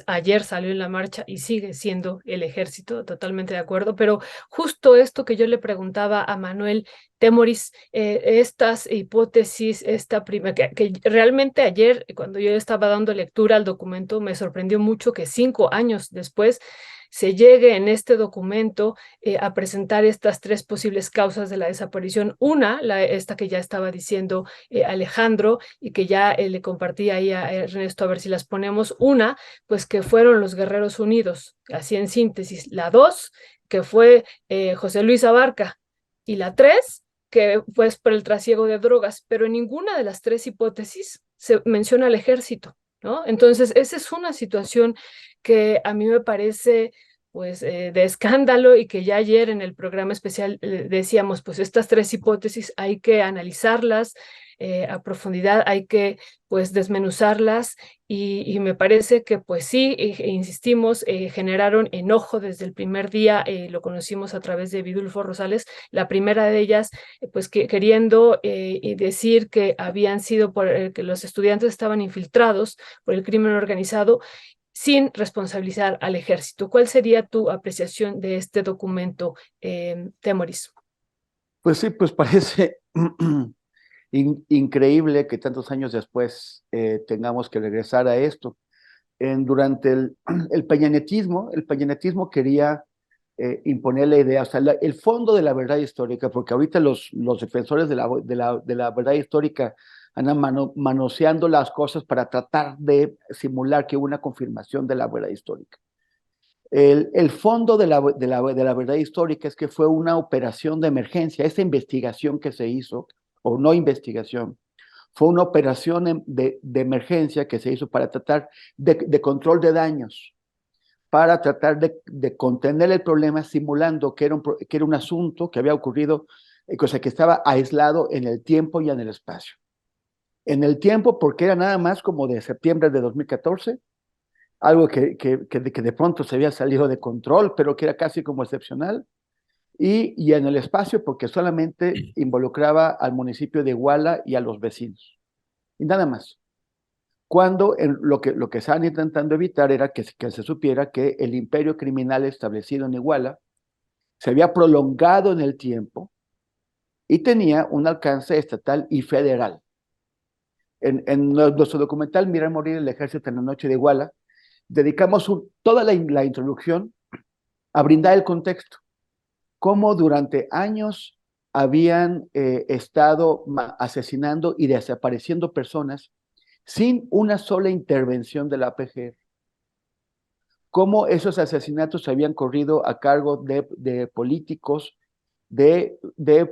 ayer salió en la marcha y sigue siendo el ejército, totalmente de acuerdo. Pero justo esto que yo le preguntaba a Manuel Temoris, estas hipótesis, que realmente ayer, cuando yo estaba dando lectura al documento, me sorprendió mucho que 5 años después se llegue en este documento a presentar estas tres posibles causas de la desaparición. Una, esta que ya estaba diciendo Alejandro y que ya le compartí ahí a Ernesto, a ver si las ponemos. Una, pues que fueron los Guerreros Unidos, así en síntesis. La dos, que fue José Luis Abarca. Y la tres, que fue por el trasiego de drogas, pero en ninguna de las tres hipótesis se menciona al ejército, ¿no? Entonces, esa es una situación que a mí me parece pues de escándalo y que ya ayer en el programa especial decíamos, pues estas tres hipótesis hay que analizarlas a profundidad, hay que pues desmenuzarlas y me parece que pues sí, insistimos, generaron enojo desde el primer día, lo conocimos a través de Vidulfo Rosales, la primera de ellas pues queriendo decir que habían sido que los estudiantes estaban infiltrados por el crimen organizado, sin responsabilizar al ejército. ¿Cuál sería tu apreciación de este documento, Temoris? Pues sí, pues parece increíble que tantos años después tengamos que regresar a esto. Durante el peñanetismo quería imponer la idea, o sea, el fondo de la verdad histórica, porque ahorita los defensores de la verdad histórica andan manoseando las cosas para tratar de simular que hubo una confirmación de la verdad histórica. El fondo de la verdad histórica es que fue una operación de emergencia. Esa investigación que se hizo, o no investigación, fue una operación de emergencia que se hizo para tratar de control de daños, para tratar de contener el problema, simulando que era un asunto que había ocurrido, cosa que estaba aislado en el tiempo y en el espacio. En el tiempo, porque era nada más como de septiembre de 2014, algo que de pronto se había salido de control, pero que era casi como excepcional, y en el espacio, porque solamente involucraba al municipio de Iguala y a los vecinos, y nada más. Cuando lo que estaban intentando evitar era que se supiera que el imperio criminal establecido en Iguala se había prolongado en el tiempo y tenía un alcance estatal y federal. En nuestro documental Mirar morir el ejército en la noche de Iguala, dedicamos toda la introducción a brindar el contexto, cómo durante años habían estado asesinando y desapareciendo personas sin una sola intervención de la PGR. Cómo esos asesinatos habían corrido a cargo de políticos, de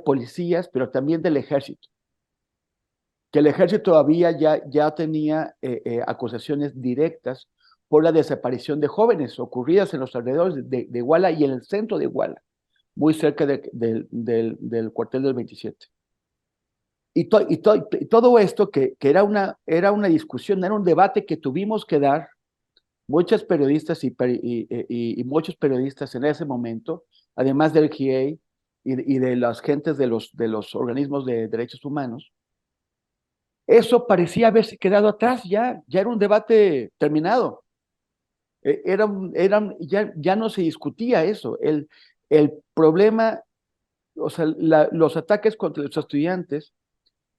policías, pero también del ejército. Que el ejército ya tenía acusaciones directas por la desaparición de jóvenes ocurridas en los alrededores de Iguala y en el centro de Iguala, muy cerca del cuartel del 27. Y todo esto que era una discusión, era un debate que tuvimos que dar muchos periodistas y muchos periodistas en ese momento, además del GIEI y de las gentes de los organismos de derechos humanos. Eso parecía haberse quedado atrás, ya era un debate terminado. Ya no se discutía eso. El problema, o sea, los ataques contra los estudiantes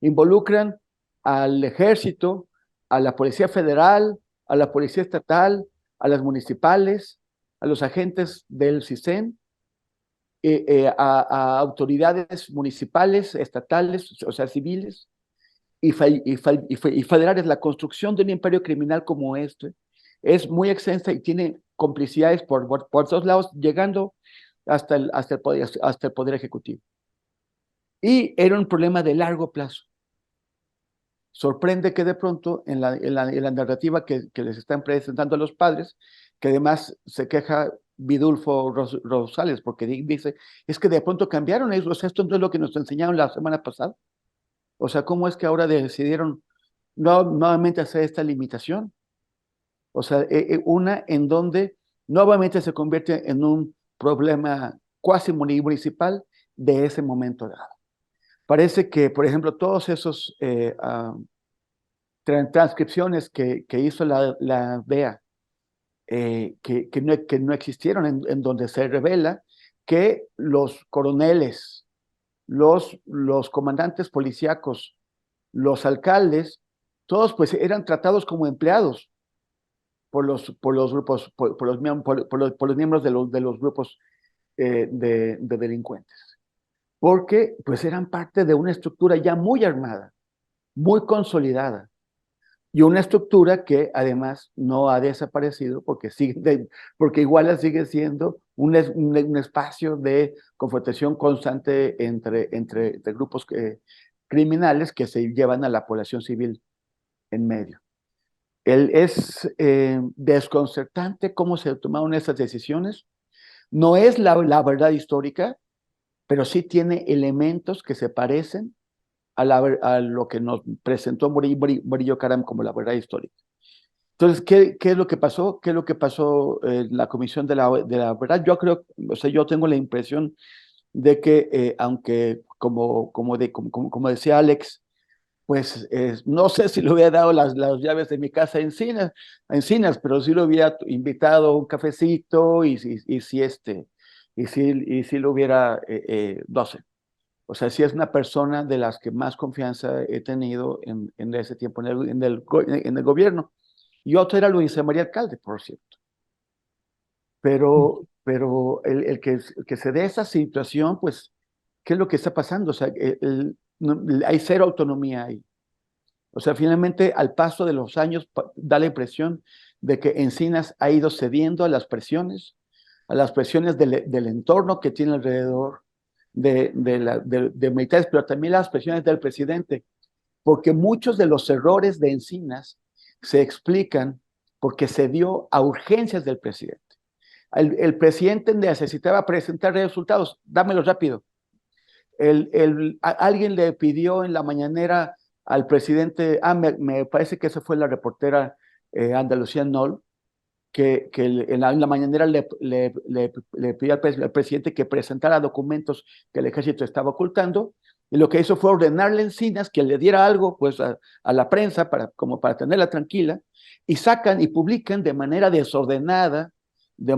involucran al ejército, a la Policía Federal, a la Policía Estatal, a las municipales, a los agentes del CISEN, a autoridades municipales, estatales, o sea, civiles, y federales. La construcción de un imperio criminal como este es muy extensa y tiene complicidades por todos lados, llegando hasta el poder ejecutivo. Y era un problema de largo plazo. Sorprende que de pronto en la narrativa que les están presentando a los padres, que además se queja Vidulfo Rosales, porque dice, es que de pronto cambiaron eso, o sea, esto no es lo que nos enseñaron la semana pasada. O sea, ¿cómo es que ahora decidieron nuevamente hacer esta limitación? O sea, una en donde nuevamente se convierte en un problema cuasi municipal de ese momento dado. Parece que, por ejemplo, todos esos transcripciones que hizo la DEA, que no existieron, en donde se revela que los coroneles, los comandantes policíacos, los alcaldes, todos pues eran tratados como empleados por los grupos, por los miembros de los grupos de delincuentes, porque pues eran parte de una estructura ya muy armada, muy consolidada, y una estructura que además no ha desaparecido porque Iguala sigue siendo un espacio de confrontación constante entre grupos criminales que se llevan a la población civil en medio. Es desconcertante cómo se tomaron esas decisiones. No es la verdad histórica, pero sí tiene elementos que se parecen a lo que nos presentó Murillo Karam como la verdad histórica. Entonces, ¿qué es lo que pasó? ¿Qué es lo que pasó en la Comisión de la Verdad? Yo creo, o sea, yo tengo la impresión de que, aunque como decía Alex, pues no sé si le hubiera dado las llaves de mi casa a Encinas, pero sí lo hubiera invitado a un cafecito y si lo hubiera, no sé. O sea, sí es una persona de las que más confianza he tenido en ese tiempo en el gobierno. Y otro era Luis María Alcalde, por cierto. Pero el que se dé esa situación, pues, ¿qué es lo que está pasando? O sea, hay cero autonomía ahí. O sea, finalmente, al paso de los años, da la impresión de que Encinas ha ido cediendo a las presiones del entorno que tiene alrededor de militares, pero también las presiones del presidente, porque muchos de los errores de Encinas se explican porque se dio a urgencias del presidente. El presidente necesitaba presentar resultados, dámelos rápido. Alguien le pidió en la mañanera al presidente, me parece que esa fue la reportera Andalucía Nol, que en la mañanera le pidió al presidente que presentara documentos que el ejército estaba ocultando, y lo que hizo fue ordenarle a Encinas que le diera algo pues, a la prensa como para tenerla tranquila, y sacan y publican de manera desordenada, de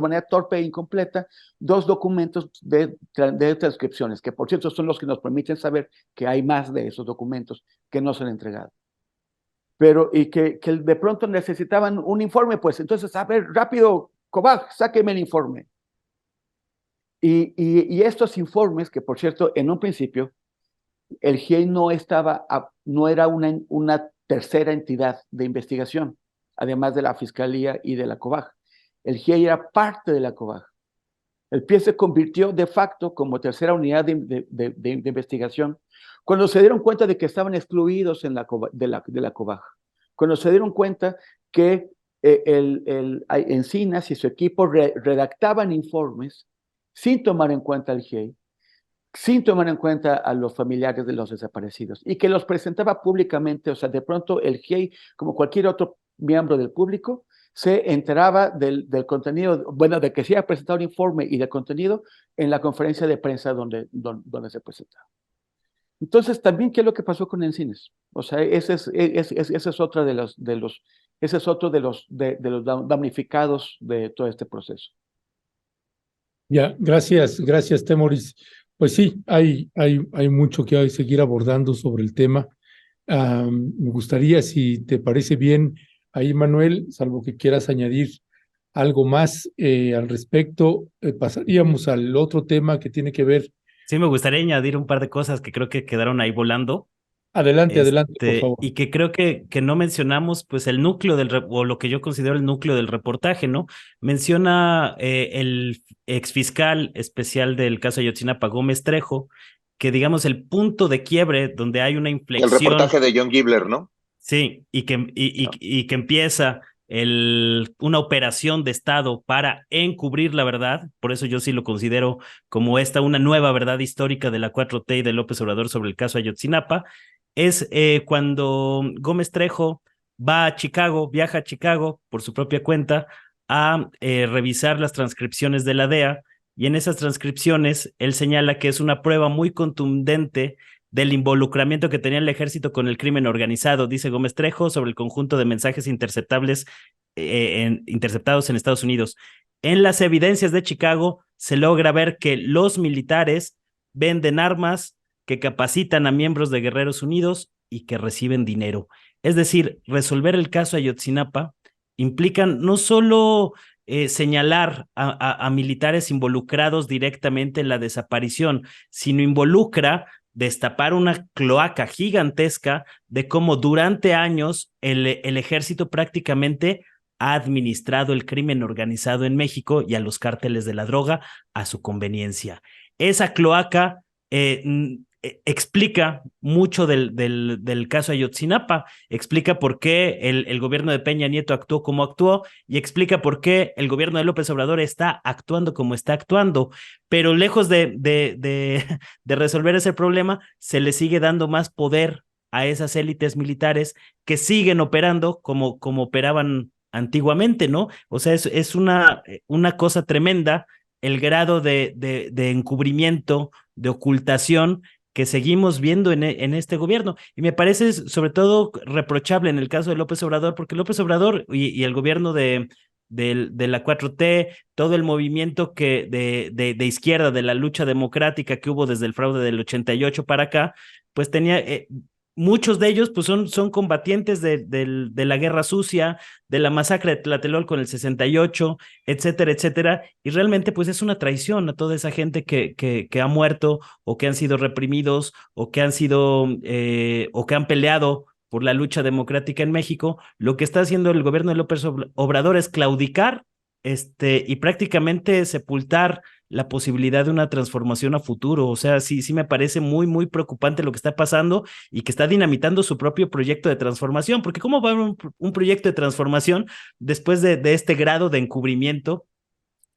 manera torpe e incompleta, dos documentos de transcripciones, que por cierto son los que nos permiten saber que hay más de esos documentos que no se han entregado. Pero, y que de pronto necesitaban un informe, pues entonces, a ver, rápido, Cobaj, sáqueme el informe. Y estos informes, que por cierto, en un principio, el GIEI no era una tercera entidad de investigación, además de la Fiscalía y de la COBAG. El GIEI era parte de la COBAG. El PIE se convirtió de facto como tercera unidad de investigación cuando se dieron cuenta de que estaban excluidos de la COBAG. Cuando se dieron cuenta que Encinas y su equipo redactaban informes sin tomar en cuenta al GIEI, sin tomar en cuenta a los familiares de los desaparecidos, y que los presentaba públicamente. O sea, de pronto el GIEI, como cualquier otro miembro del público, se enteraba del contenido, bueno, de que se iba a presentar un informe y del contenido en la conferencia de prensa donde se presentaba. Entonces, también, ¿qué es lo que pasó con Encinas? O sea, ese es otro de los damnificados de todo este proceso. Ya, gracias, Temoris. Pues sí, hay mucho que seguir abordando sobre el tema. Me gustaría, si te parece bien, ahí, Manuel, salvo que quieras añadir algo más al respecto, pasaríamos al otro tema que tiene que ver. Sí, me gustaría añadir un par de cosas que creo que quedaron ahí volando. Adelante, por favor. Y que creo que no mencionamos, pues el núcleo o lo que yo considero el núcleo del reportaje, ¿no? Menciona el exfiscal especial del caso Ayotzinapa, Gómez Trejo, que digamos el punto de quiebre donde hay una inflexión. El reportaje de John Gibler, ¿no? Sí, y que empieza una operación de Estado para encubrir la verdad. Por eso yo sí lo considero como una nueva verdad histórica de la 4T y de López Obrador sobre el caso Ayotzinapa. Es cuando Gómez Trejo viaja a Chicago por su propia cuenta a revisar las transcripciones de la DEA, y en esas transcripciones él señala que es una prueba muy contundente del involucramiento que tenía el ejército con el crimen organizado, dice Gómez Trejo, sobre el conjunto de mensajes interceptados en Estados Unidos. En las evidencias de Chicago se logra ver que los militares venden armas, que capacitan a miembros de Guerreros Unidos y que reciben dinero. Es decir, resolver el caso Ayotzinapa implican no solo señalar a militares involucrados directamente en la desaparición, sino involucra destapar una cloaca gigantesca de cómo durante años el ejército prácticamente ha administrado el crimen organizado en México y a los cárteles de la droga a su conveniencia. Esa cloaca explica mucho del caso Ayotzinapa, explica por qué el gobierno de Peña Nieto actuó como actuó, y explica por qué el gobierno de López Obrador está actuando como está actuando, pero lejos de resolver ese problema, se le sigue dando más poder a esas élites militares que siguen operando como operaban antiguamente, ¿no? O sea, es una cosa tremenda el grado de encubrimiento, de ocultación que seguimos viendo en este gobierno. Y me parece sobre todo reprochable en el caso de López Obrador, porque López Obrador y el gobierno de la 4T, todo el movimiento de izquierda, de la lucha democrática que hubo desde el fraude del 88 para acá, pues tenía... muchos de ellos pues son combatientes de la guerra sucia, de la masacre de Tlatelolco en el 68, etcétera, etcétera, y realmente pues es una traición a toda esa gente que ha muerto o que han sido reprimidos o que han sido o que han peleado por la lucha democrática en México. Lo que está haciendo el gobierno de López Obrador es claudicar y prácticamente sepultar la posibilidad de una transformación a futuro. O sea, sí me parece muy, muy preocupante lo que está pasando y que está dinamitando su propio proyecto de transformación, porque ¿cómo va a haber un proyecto de transformación después de este grado de encubrimiento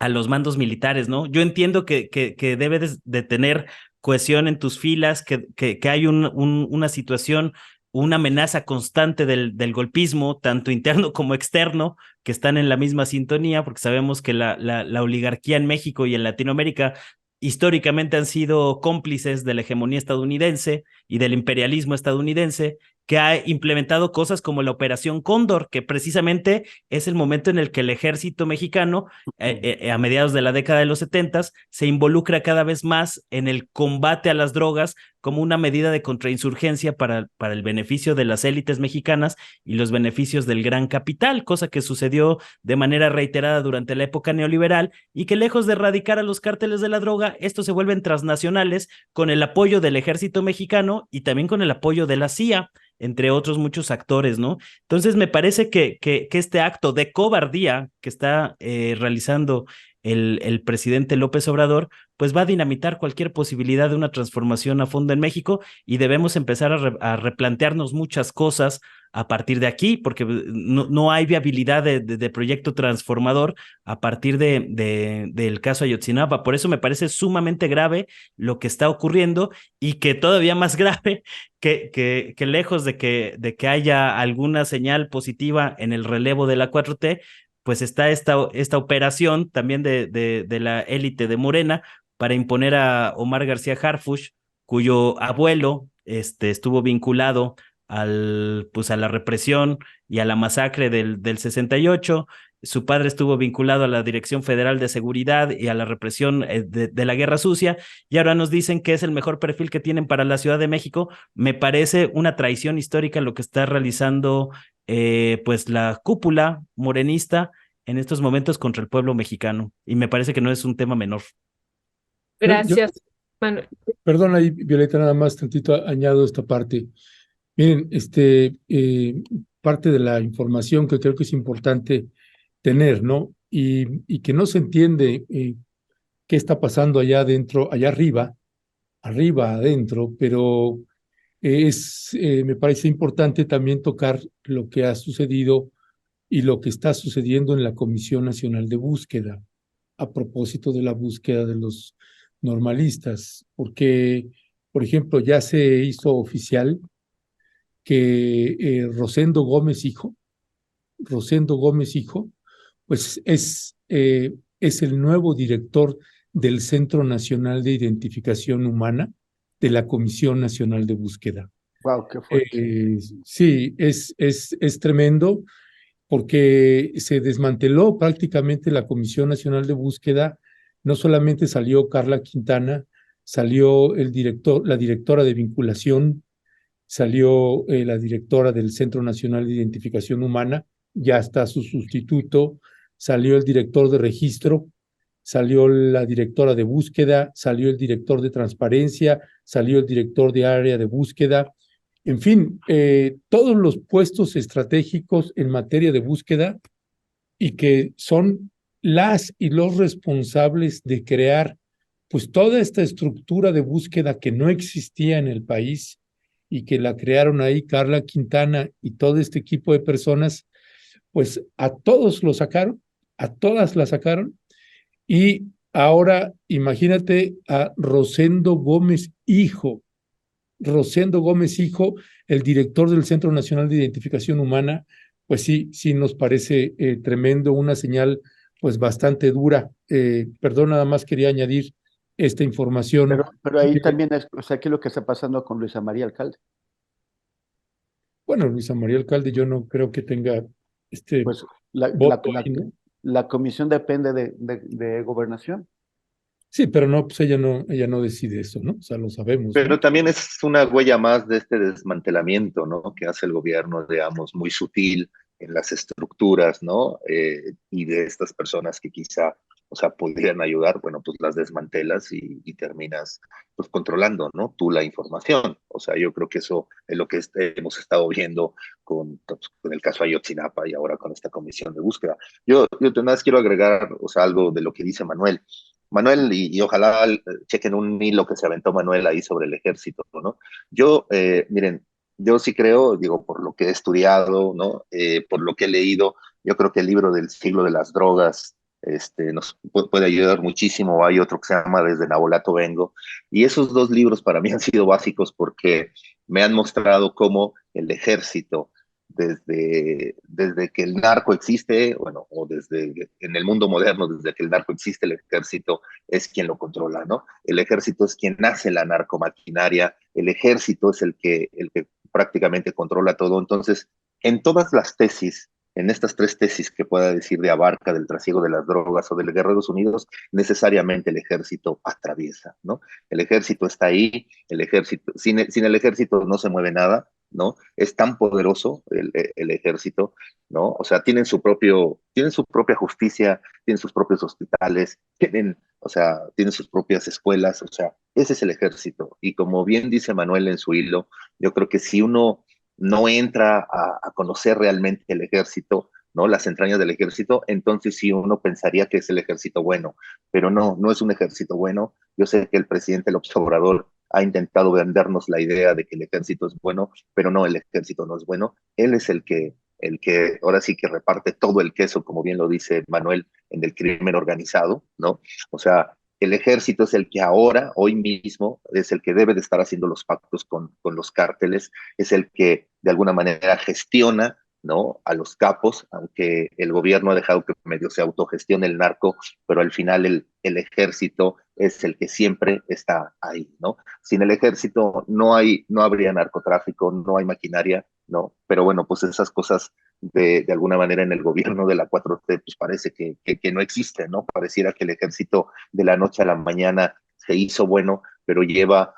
a los mandos militares, ¿no? Yo entiendo que debes de tener cohesión en tus filas, que hay una situación, una amenaza constante del golpismo, tanto interno como externo, que están en la misma sintonía, porque sabemos que la oligarquía en México y en Latinoamérica históricamente han sido cómplices de la hegemonía estadounidense y del imperialismo estadounidense, que ha implementado cosas como la Operación Cóndor, que precisamente es el momento en el que el ejército mexicano, a mediados de la década de los 70, se involucra cada vez más en el combate a las drogas como una medida de contrainsurgencia para el beneficio de las élites mexicanas y los beneficios del gran capital, cosa que sucedió de manera reiterada durante la época neoliberal y que lejos de erradicar a los cárteles de la droga, estos se vuelven transnacionales con el apoyo del ejército mexicano y también con el apoyo de la CIA, entre otros muchos actores, ¿no? Entonces me parece que este acto de cobardía que está realizando el presidente López Obrador, pues va a dinamitar cualquier posibilidad de una transformación a fondo en México y debemos empezar a replantearnos muchas cosas a partir de aquí, porque no hay viabilidad de proyecto transformador a partir del caso Ayotzinapa. Por eso me parece sumamente grave lo que está ocurriendo y que todavía más grave que lejos de que haya alguna señal positiva en el relevo de la 4T, pues está esta operación también de la élite de Morena para imponer a Omar García Harfuch, cuyo abuelo estuvo vinculado pues a la represión y a la masacre del 68. Su padre estuvo vinculado a la Dirección Federal de Seguridad y a la represión de la Guerra Sucia, y ahora nos dicen que es el mejor perfil que tienen para la Ciudad de México. Me parece una traición histórica lo que está realizando pues la cúpula morenista en estos momentos contra el pueblo mexicano, y me parece que no es un tema menor. Gracias, Manuel. Perdón ahí, Violeta, nada más tantito añado esta parte. Miren, parte de la información que creo que es importante tener, ¿no? Y que no se entiende qué está pasando allá adentro, allá arriba, adentro, pero me parece importante también tocar lo que ha sucedido y lo que está sucediendo en la Comisión Nacional de Búsqueda, a propósito de la búsqueda de los normalistas, porque, por ejemplo, ya se hizo oficial que Rosendo Gómez Hijo, pues es el nuevo director del Centro Nacional de Identificación Humana de la Comisión Nacional de Búsqueda. Wow, qué fuerte. Sí, es tremendo porque se desmanteló prácticamente la Comisión Nacional de Búsqueda. No solamente salió Carla Quintana, salió la directora de vinculación, salió la directora del Centro Nacional de Identificación Humana, ya está su sustituto, salió el director de registro, salió la directora de búsqueda, salió el director de transparencia, salió el director de área de búsqueda. En fin, todos los puestos estratégicos en materia de búsqueda y que son las y los responsables de crear pues toda esta estructura de búsqueda que no existía en el país y que la crearon ahí Carla Quintana y todo este equipo de personas, pues a todos lo sacaron, a todas la sacaron, y ahora imagínate a Rosendo Gómez Hijo, el director del Centro Nacional de Identificación Humana. Pues sí nos parece tremendo, una señal pues bastante dura. Perdón, nada más quería añadir esta información. Pero ahí también es, o sea, ¿qué es lo que está pasando con Luisa María Alcalde? Bueno, Luisa María Alcalde, yo no creo que tenga Pues la, la, voto la, ahí, ¿no? la comisión depende de gobernación. Sí, pero no, pues ella no decide eso, ¿no? O sea, lo sabemos, ¿no? Pero también es una huella más de este desmantelamiento, ¿no? Que hace el gobierno, digamos, muy sutil en las estructuras, ¿no? Y de estas personas que quizá, o sea, podrían ayudar, bueno, pues las desmantelas y terminas, pues, controlando, ¿no? Tú la información. O sea, yo creo que eso es lo que hemos estado viendo pues, con el caso Ayotzinapa y ahora con esta comisión de búsqueda. Yo nada más quiero agregar, o sea, algo de lo que dice Manuel. Manuel, y ojalá chequen un hilo que se aventó Manuel ahí sobre el ejército, ¿no? Yo, miren, yo sí creo, digo, por lo que he estudiado, ¿no? Por lo que he leído, yo creo que el libro del siglo de las drogas nos puede ayudar muchísimo. Hay otro que se llama Desde Nabolato Vengo, y esos dos libros para mí han sido básicos porque me han mostrado cómo el ejército desde que el narco existe, bueno, o desde en el mundo moderno, desde que el narco existe, el ejército es quien lo controla, ¿no? El ejército es quien hace la narcomaquinaria, el ejército es el que prácticamente controla todo. Entonces, en todas las tesis, en estas tres tesis que pueda decir de Abarca, del trasiego de las drogas o de Guerreros Unidos, necesariamente el ejército atraviesa, ¿no? El ejército está ahí, el ejército, sin el ejército no se mueve nada, ¿no? Es tan poderoso el ejército, ¿no? O sea, tienen su propia justicia, tienen sus propios hospitales, o sea, tienen sus propias escuelas, o sea, ese es el ejército. Y como bien dice Manuel en su hilo, yo creo que si uno no entra a conocer realmente el ejército, ¿no? Las entrañas del ejército, entonces sí uno pensaría que es el ejército bueno, pero no, no es un ejército bueno. Yo sé que el presidente López Obrador ha intentado vendernos la idea de que el ejército es bueno, pero no, el ejército no es bueno. Él es el que ahora sí que reparte todo el queso, como bien lo dice Manuel, en el crimen organizado, ¿no? O sea, el ejército es el que ahora, hoy mismo, es el que debe de estar haciendo los pactos con los cárteles, es el que de alguna manera gestiona, ¿no? A los capos, aunque el gobierno ha dejado que medio se autogestione el narco, pero al final el ejército es el que siempre está ahí, ¿no? Sin el ejército no habría narcotráfico, no hay maquinaria, ¿no? Pero bueno, pues esas cosas de alguna manera en el gobierno de la 4T, pues parece que no existe, ¿no? Pareciera que el ejército de la noche a la mañana se hizo bueno, pero lleva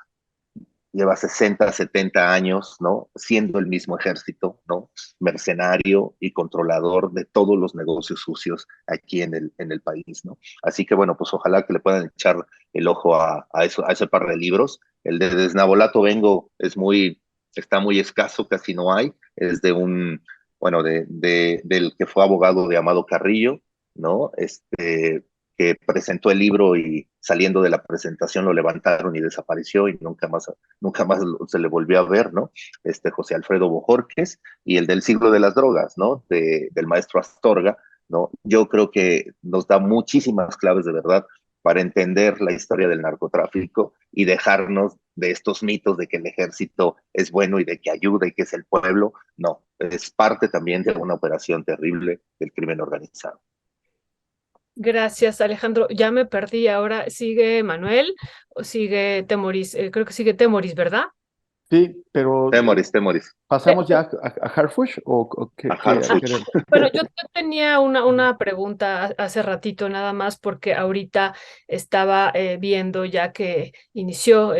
60, 70 años, ¿no? Siendo el mismo ejército, ¿no? Mercenario y controlador de todos los negocios sucios aquí en el país, ¿no? Así que bueno, pues ojalá que le puedan echar el ojo a ese par de libros. El de Desnabolato Vengo está muy escaso, casi no hay. Es bueno, del que fue abogado de Amado Carrillo, ¿no? Que presentó el libro y saliendo de la presentación lo levantaron y desapareció y nunca más se le volvió a ver, ¿no? José Alfredo Bojorquez, y el del siglo de las drogas, ¿no? Del maestro Astorga, ¿no? Yo creo que nos da muchísimas claves de verdad para entender la historia del narcotráfico y dejarnos de estos mitos de que el ejército es bueno y de que ayuda y que es el pueblo. No, es parte también de una operación terrible del crimen organizado. Gracias, Alejandro. Ya me perdí. Ahora, ¿sigue Manuel o sigue Temoris? Creo que sigue Temoris, ¿verdad? Sí, pero Temoris. ¿pasamos ya a Harfush o A Harfuch. Bueno, yo tenía una pregunta hace ratito nada más porque ahorita estaba viendo ya que inició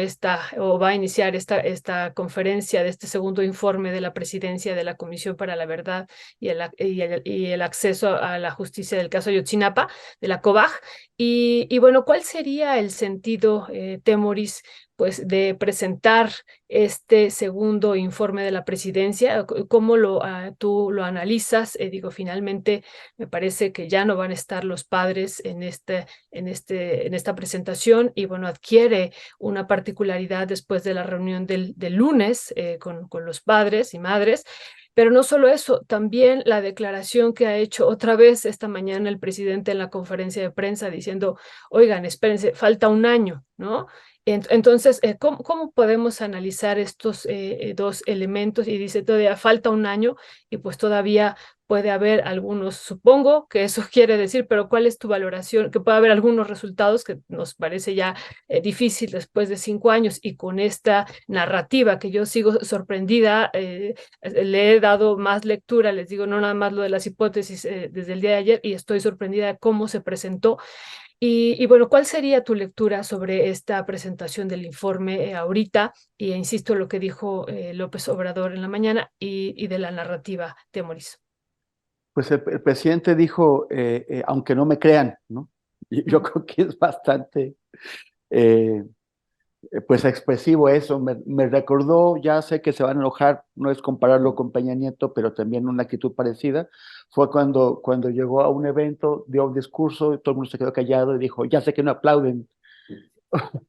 o va a iniciar esta conferencia de este segundo informe de la presidencia de la Comisión para la Verdad y el acceso a la justicia del caso Ayotzinapa, de la COBAJ. Y bueno, ¿cuál sería el sentido, Temoris, pues de presentar este segundo informe de la presidencia? ¿Cómo tú lo analizas? Digo, finalmente me parece que ya no van a estar los padres en esta presentación y bueno, adquiere una particularidad después de la reunión del lunes con los padres y madres. Pero no solo eso, también la declaración que ha hecho otra vez esta mañana el presidente en la conferencia de prensa diciendo, oigan, espérense, falta un año, ¿no? Entonces, ¿cómo podemos analizar estos dos elementos? Y dice, todavía falta un año y pues todavía puede haber algunos, supongo que eso quiere decir, pero ¿cuál es tu valoración? Que puede haber algunos resultados que nos parece ya difícil después de 5 años y con esta narrativa que yo sigo sorprendida, le he dado más lectura, les digo, no nada más lo de las hipótesis desde el día de ayer y estoy sorprendida de cómo se presentó. Y bueno, ¿cuál sería tu lectura sobre esta presentación del informe ahorita? Y insisto, lo que dijo López Obrador en la mañana y de la narrativa de Mauricio. Pues el presidente dijo, aunque no me crean, ¿no? Y yo creo que es bastante, eh, pues expresivo eso. Me recordó, ya sé que se van a enojar, no es compararlo con Peña Nieto, pero también una actitud parecida. Fue cuando llegó a un evento, dio un discurso, y todo el mundo se quedó callado y dijo, ya sé que no aplauden.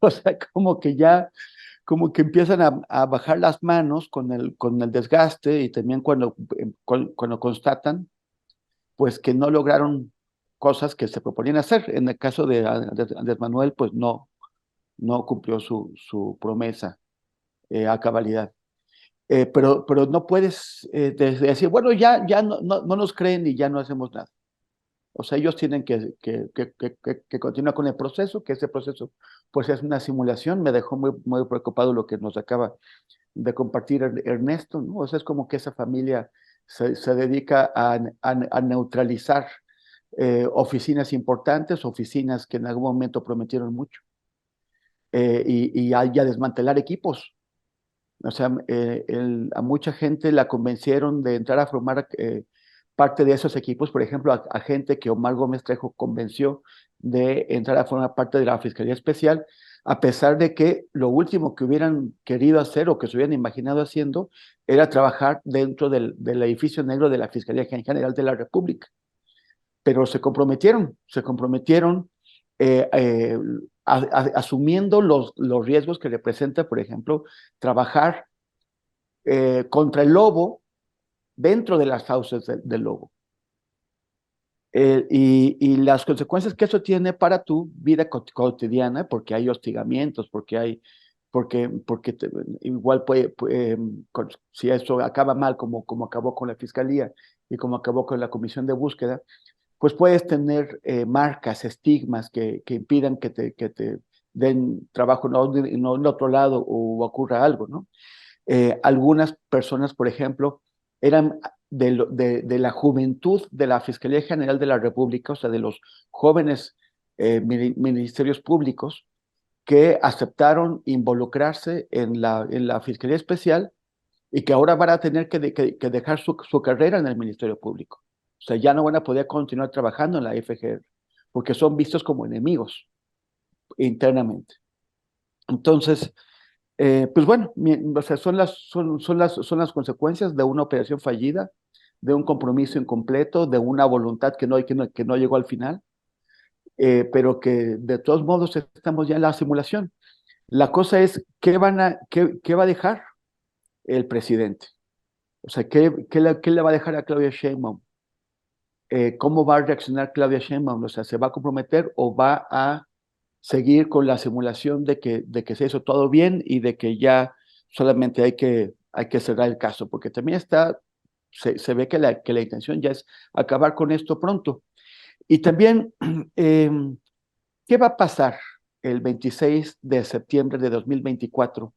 O sea, como que empiezan a bajar las manos con el desgaste y también cuando constatan pues que no lograron cosas que se proponían hacer. En el caso de Andrés Manuel, pues no cumplió su promesa a cabalidad. Pero no puedes decir, bueno, ya no nos creen y ya no hacemos nada. O sea, ellos tienen que continuar con el proceso, que ese proceso pues es una simulación. Me dejó muy preocupado lo que nos acaba de compartir Ernesto, ¿no? O sea, es como que esa familia se dedica a neutralizar oficinas importantes, oficinas que en algún momento prometieron mucho, y a desmantelar equipos. O sea, a mucha gente la convencieron de entrar a formar parte de esos equipos, por ejemplo, a gente que Omar Gómez Trejo convenció de entrar a formar parte de la Fiscalía Especial, a pesar de que lo último que hubieran querido hacer o que se hubieran imaginado haciendo era trabajar dentro del edificio negro de la Fiscalía General de la República. Pero se comprometieron eh, eh, asumiendo los riesgos que representa, por ejemplo, trabajar contra el lobo dentro de las fauces del lobo. Y las consecuencias que eso tiene para tu vida cotidiana, porque hay hostigamientos, porque igual si eso acaba mal, como acabó con la fiscalía y como acabó con la comisión de búsqueda, pues puedes tener marcas, estigmas que impidan que te den trabajo en otro lado o ocurra algo, ¿no? Algunas personas, por ejemplo, eran de la juventud de la Fiscalía General de la República, o sea, de los jóvenes ministerios públicos que aceptaron involucrarse en la Fiscalía Especial y que ahora van a tener que dejar su carrera en el Ministerio Público. O sea, ya no van a poder continuar trabajando en la FGR porque son vistos como enemigos internamente. Entonces, pues bueno, o sea, son las consecuencias de una operación fallida, de un compromiso incompleto, de una voluntad que no llegó al final, pero que de todos modos estamos ya en la simulación. La cosa es, ¿qué va a dejar el presidente? O sea, ¿qué le va a dejar a Claudia Sheinbaum? ¿Cómo va a reaccionar Claudia Sheinbaum? O sea, ¿se va a comprometer o va a seguir con la simulación de que se hizo todo bien y de que ya solamente hay que cerrar el caso? Porque también se ve que la intención ya es acabar con esto pronto. Y también, ¿qué va a pasar el 26 de septiembre de 2024?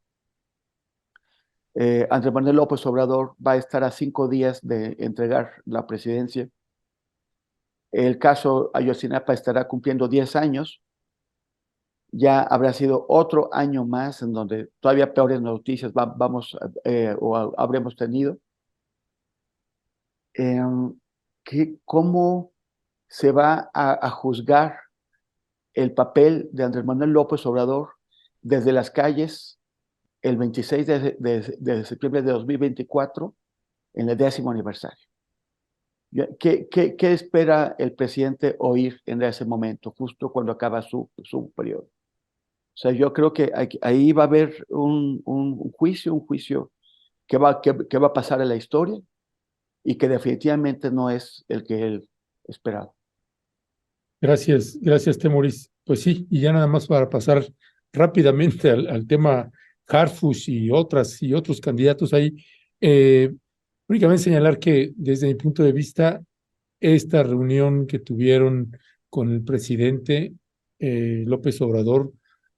Andrés Manuel López Obrador va a estar a 5 días de entregar la presidencia. El caso Ayotzinapa estará cumpliendo 10 años. Ya habrá sido otro año más en donde todavía peores noticias habremos tenido. ¿Cómo se va a juzgar el papel de Andrés Manuel López Obrador desde las calles el 26 de septiembre de 2024 en el 10º aniversario? ¿Qué espera el presidente oír en ese momento, justo cuando acaba su periodo? O sea, yo creo que ahí va a haber un juicio que va a pasar a la historia y que definitivamente no es el que él esperaba. Gracias, Temoris. Pues sí, y ya nada más para pasar rápidamente al tema Harfush y otros candidatos ahí. Únicamente señalar que desde mi punto de vista, esta reunión que tuvieron con el presidente López Obrador,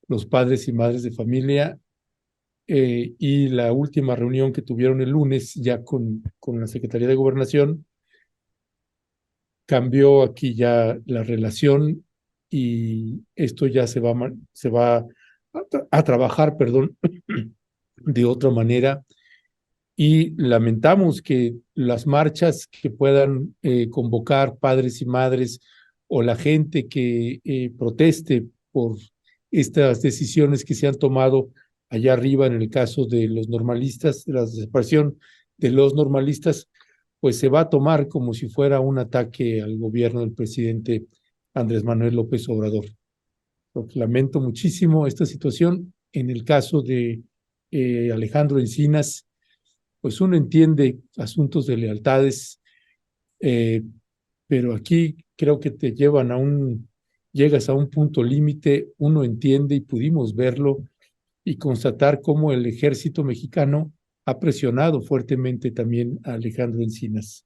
los padres y madres de familia, y la última reunión que tuvieron el lunes ya con la Secretaría de Gobernación, cambió aquí ya la relación y esto ya se va a trabajar, perdón, de otra manera. Y lamentamos que las marchas que puedan convocar padres y madres o la gente que proteste por estas decisiones que se han tomado allá arriba en el caso de los normalistas, de la desaparición de los normalistas, pues se va a tomar como si fuera un ataque al gobierno del presidente Andrés Manuel López Obrador. Lamento muchísimo esta situación. En el caso de Alejandro Encinas, pues uno entiende asuntos de lealtades, eh, pero aquí creo que te llevan llegas a un punto límite, uno entiende y pudimos verlo y constatar cómo el ejército mexicano ha presionado fuertemente también a Alejandro Encinas.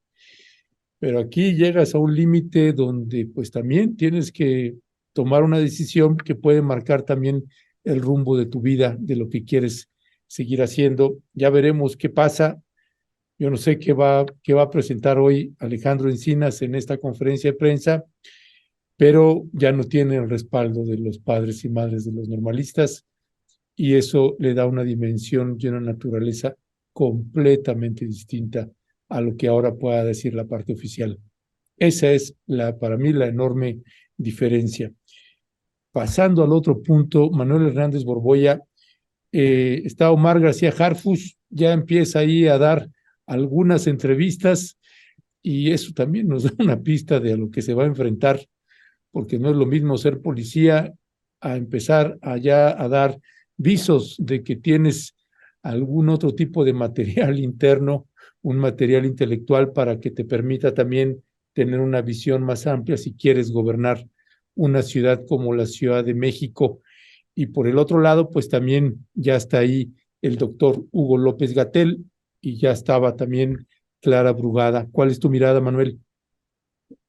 Pero aquí llegas a un límite donde pues también tienes que tomar una decisión que puede marcar también el rumbo de tu vida, de lo que quieres seguir haciendo. Ya veremos qué pasa. Yo no sé qué va a presentar hoy Alejandro Encinas en esta conferencia de prensa, pero ya no tiene el respaldo de los padres y madres de los normalistas y eso le da una dimensión y una naturaleza completamente distinta a lo que ahora pueda decir la parte oficial. Esa es para mí la enorme diferencia. Pasando al otro punto, Manuel Hernández Borboya, está Omar García Harfuch, ya empieza ahí a dar algunas entrevistas y eso también nos da una pista de a lo que se va a enfrentar, porque no es lo mismo ser policía a empezar allá a dar visos de que tienes algún otro tipo de material interno, un material intelectual para que te permita también tener una visión más amplia si quieres gobernar una ciudad como la Ciudad de México. Y por el otro lado, pues también ya está ahí el doctor Hugo López-Gatell y ya estaba también Clara Brugada. ¿Cuál es tu mirada, Manuel?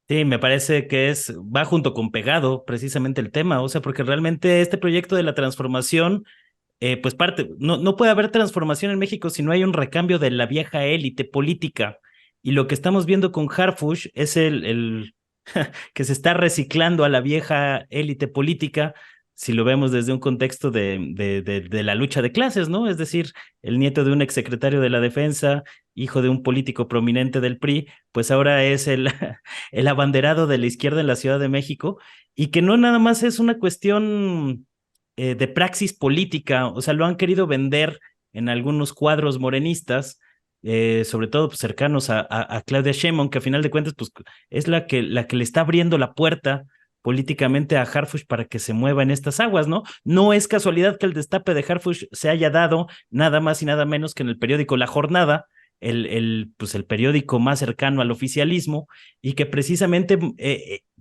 Sí, me parece que va junto con pegado precisamente el tema, o sea, porque realmente este proyecto de la transformación, pues no puede haber transformación en México si no hay un recambio de la vieja élite política. Y lo que estamos viendo con Harfuch es el que se está reciclando a la vieja élite política, si lo vemos desde un contexto de la lucha de clases, ¿no? Es decir, el nieto de un exsecretario de la Defensa, hijo de un político prominente del PRI, pues ahora es el abanderado de la izquierda en la Ciudad de México, y que no nada más es una cuestión de praxis política, o sea, lo han querido vender en algunos cuadros morenistas, sobre todo pues, cercanos a Claudia Sheinbaum, que a final de cuentas pues, es la que le está abriendo la puerta políticamente a Harfuch para que se mueva en estas aguas, ¿no? No es casualidad que el destape de Harfuch se haya dado nada más y nada menos que en el periódico La Jornada, pues el periódico más cercano al oficialismo, y que precisamente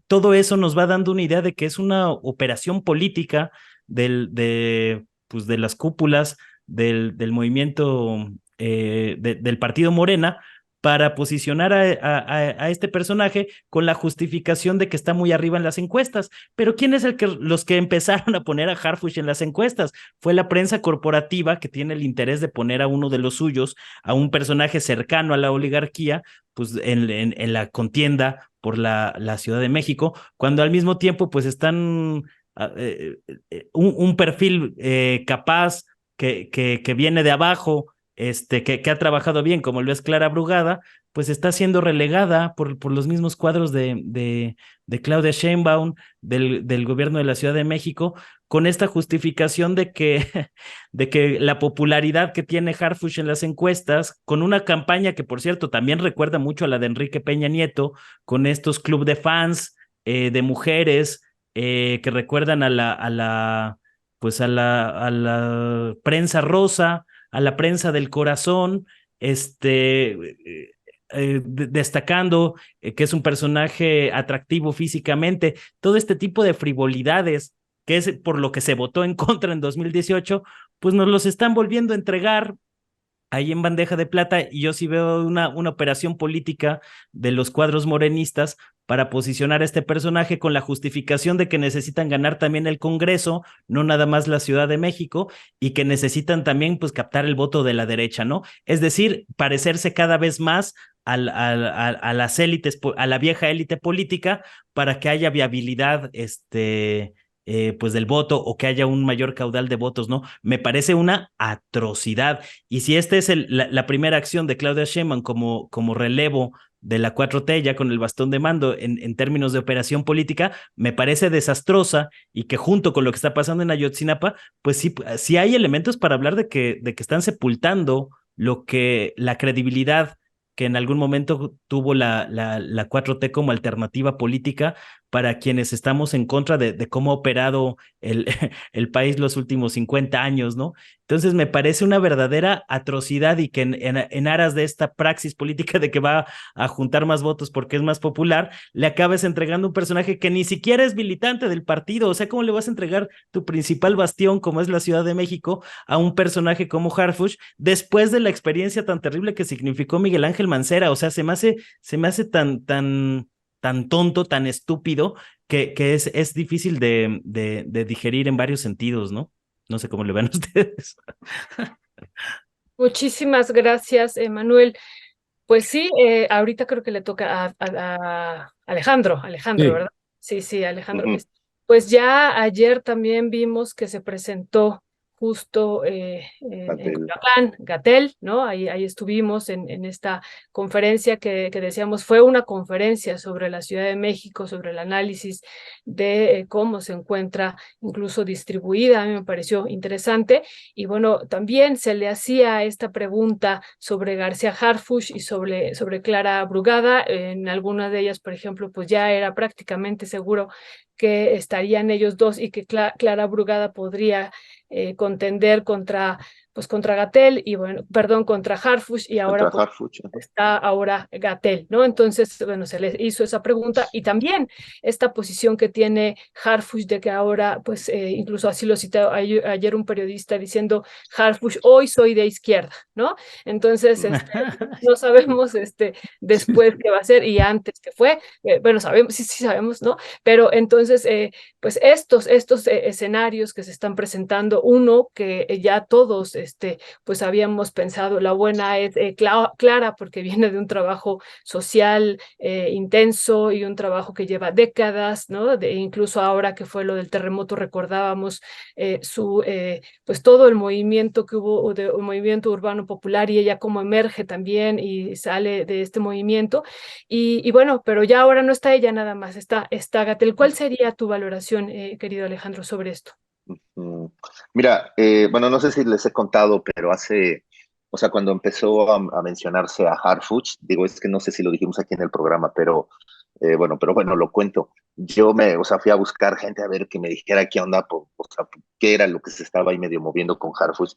todo eso nos va dando una idea de que es una operación política pues de las cúpulas del movimiento del partido Morena para posicionar a este personaje con la justificación de que está muy arriba en las encuestas. Pero ¿quién es los que empezaron a poner a Harfuch en las encuestas? Fue la prensa corporativa, que tiene el interés de poner a uno de los suyos, a un personaje cercano a la oligarquía, pues en la contienda por la Ciudad de México, cuando al mismo tiempo pues están un perfil capaz que viene de abajo, que ha trabajado bien, como lo es Clara Brugada, pues está siendo relegada por los mismos cuadros de Claudia Sheinbaum, del gobierno de la Ciudad de México, con esta justificación de que la popularidad que tiene Harfuch en las encuestas, con una campaña que, por cierto, también recuerda mucho a la de Enrique Peña Nieto, con estos club de fans de mujeres que recuerdan pues a la prensa rosa, a la prensa del corazón, destacando que es un personaje atractivo físicamente, todo este tipo de frivolidades, que es por lo que se votó en contra en 2018, pues nos los están volviendo a entregar ahí en bandeja de plata, y yo sí veo una operación política de los cuadros morenistas para posicionar a este personaje con la justificación de que necesitan ganar también el Congreso, no nada más la Ciudad de México, y que necesitan también pues captar el voto de la derecha, ¿no? Es decir, parecerse cada vez más a las élites, a la vieja élite política, para que haya viabilidad, pues del voto, o que haya un mayor caudal de votos, ¿no? Me parece una atrocidad. Y si esta es la primera acción de Claudia Sheinbaum como relevo de la 4T, ya con el bastón de mando en términos de operación política, me parece desastrosa, y que junto con lo que está pasando en Ayotzinapa, pues sí hay elementos para hablar de que están sepultando la credibilidad que en algún momento tuvo la 4T como alternativa política para quienes estamos en contra de cómo ha operado el país los últimos 50 años, ¿no? Entonces me parece una verdadera atrocidad, y que en aras de esta praxis política de que va a juntar más votos porque es más popular, le acabes entregando un personaje que ni siquiera es militante del partido. O sea, ¿cómo le vas a entregar tu principal bastión, como es la Ciudad de México, a un personaje como Harfuch después de la experiencia tan terrible que significó Miguel Ángel Mancera? O sea, se me hace tan tonto, tan estúpido, que es difícil de digerir en varios sentidos, ¿no? No sé cómo le ven ustedes. Muchísimas gracias, Manuel. Pues sí, ahorita creo que le toca a Alejandro, Sí, ¿verdad? Sí, sí, Alejandro. Ujú. Pues ya ayer también vimos que se presentó justo en Ante Coyoacán, Gatell, ¿no? Ahí estuvimos en esta conferencia que decíamos, fue una conferencia sobre la Ciudad de México, sobre el análisis de cómo se encuentra incluso distribuida. A mí me pareció interesante. Y bueno, también se le hacía esta pregunta sobre García Harfuch y sobre Clara Brugada. En algunas de ellas, por ejemplo, pues ya era prácticamente seguro que estarían ellos dos, y que Clara Brugada podría contender contra Gatell, y bueno, perdón, contra Harfuch, y ahora pues Harfuch. está ahora Gatell, ¿no? Entonces, bueno, se le hizo esa pregunta, y también esta posición que tiene Harfuch de que ahora, pues incluso así lo citó ayer un periodista diciendo: Harfuch, hoy soy de izquierda, ¿no? Entonces, no sabemos después qué va a ser y antes qué fue. Bueno, sabemos, sí, sí sabemos, ¿no? Pero entonces, pues estos escenarios que se están presentando, uno que ya todos pues habíamos pensado, la buena es Clara, porque viene de un trabajo social intenso, y un trabajo que lleva décadas, ¿no? Incluso ahora que fue lo del terremoto, recordábamos pues todo el movimiento que hubo, un movimiento urbano popular, y ella cómo emerge también y sale de este movimiento. Y bueno, pero ya ahora no está ella nada más, está Gatell. ¿Cuál sería tu valoración, querido Alejandro, sobre esto? Mm, Mira, bueno, no sé si les he contado, pero o sea, cuando empezó a mencionarse a Harfuch, digo, es que no sé si lo dijimos aquí en el programa, pero bueno, lo cuento. O sea, fui a buscar gente a ver que me dijera qué onda, o sea, qué era lo que se estaba ahí medio moviendo con Harfuch.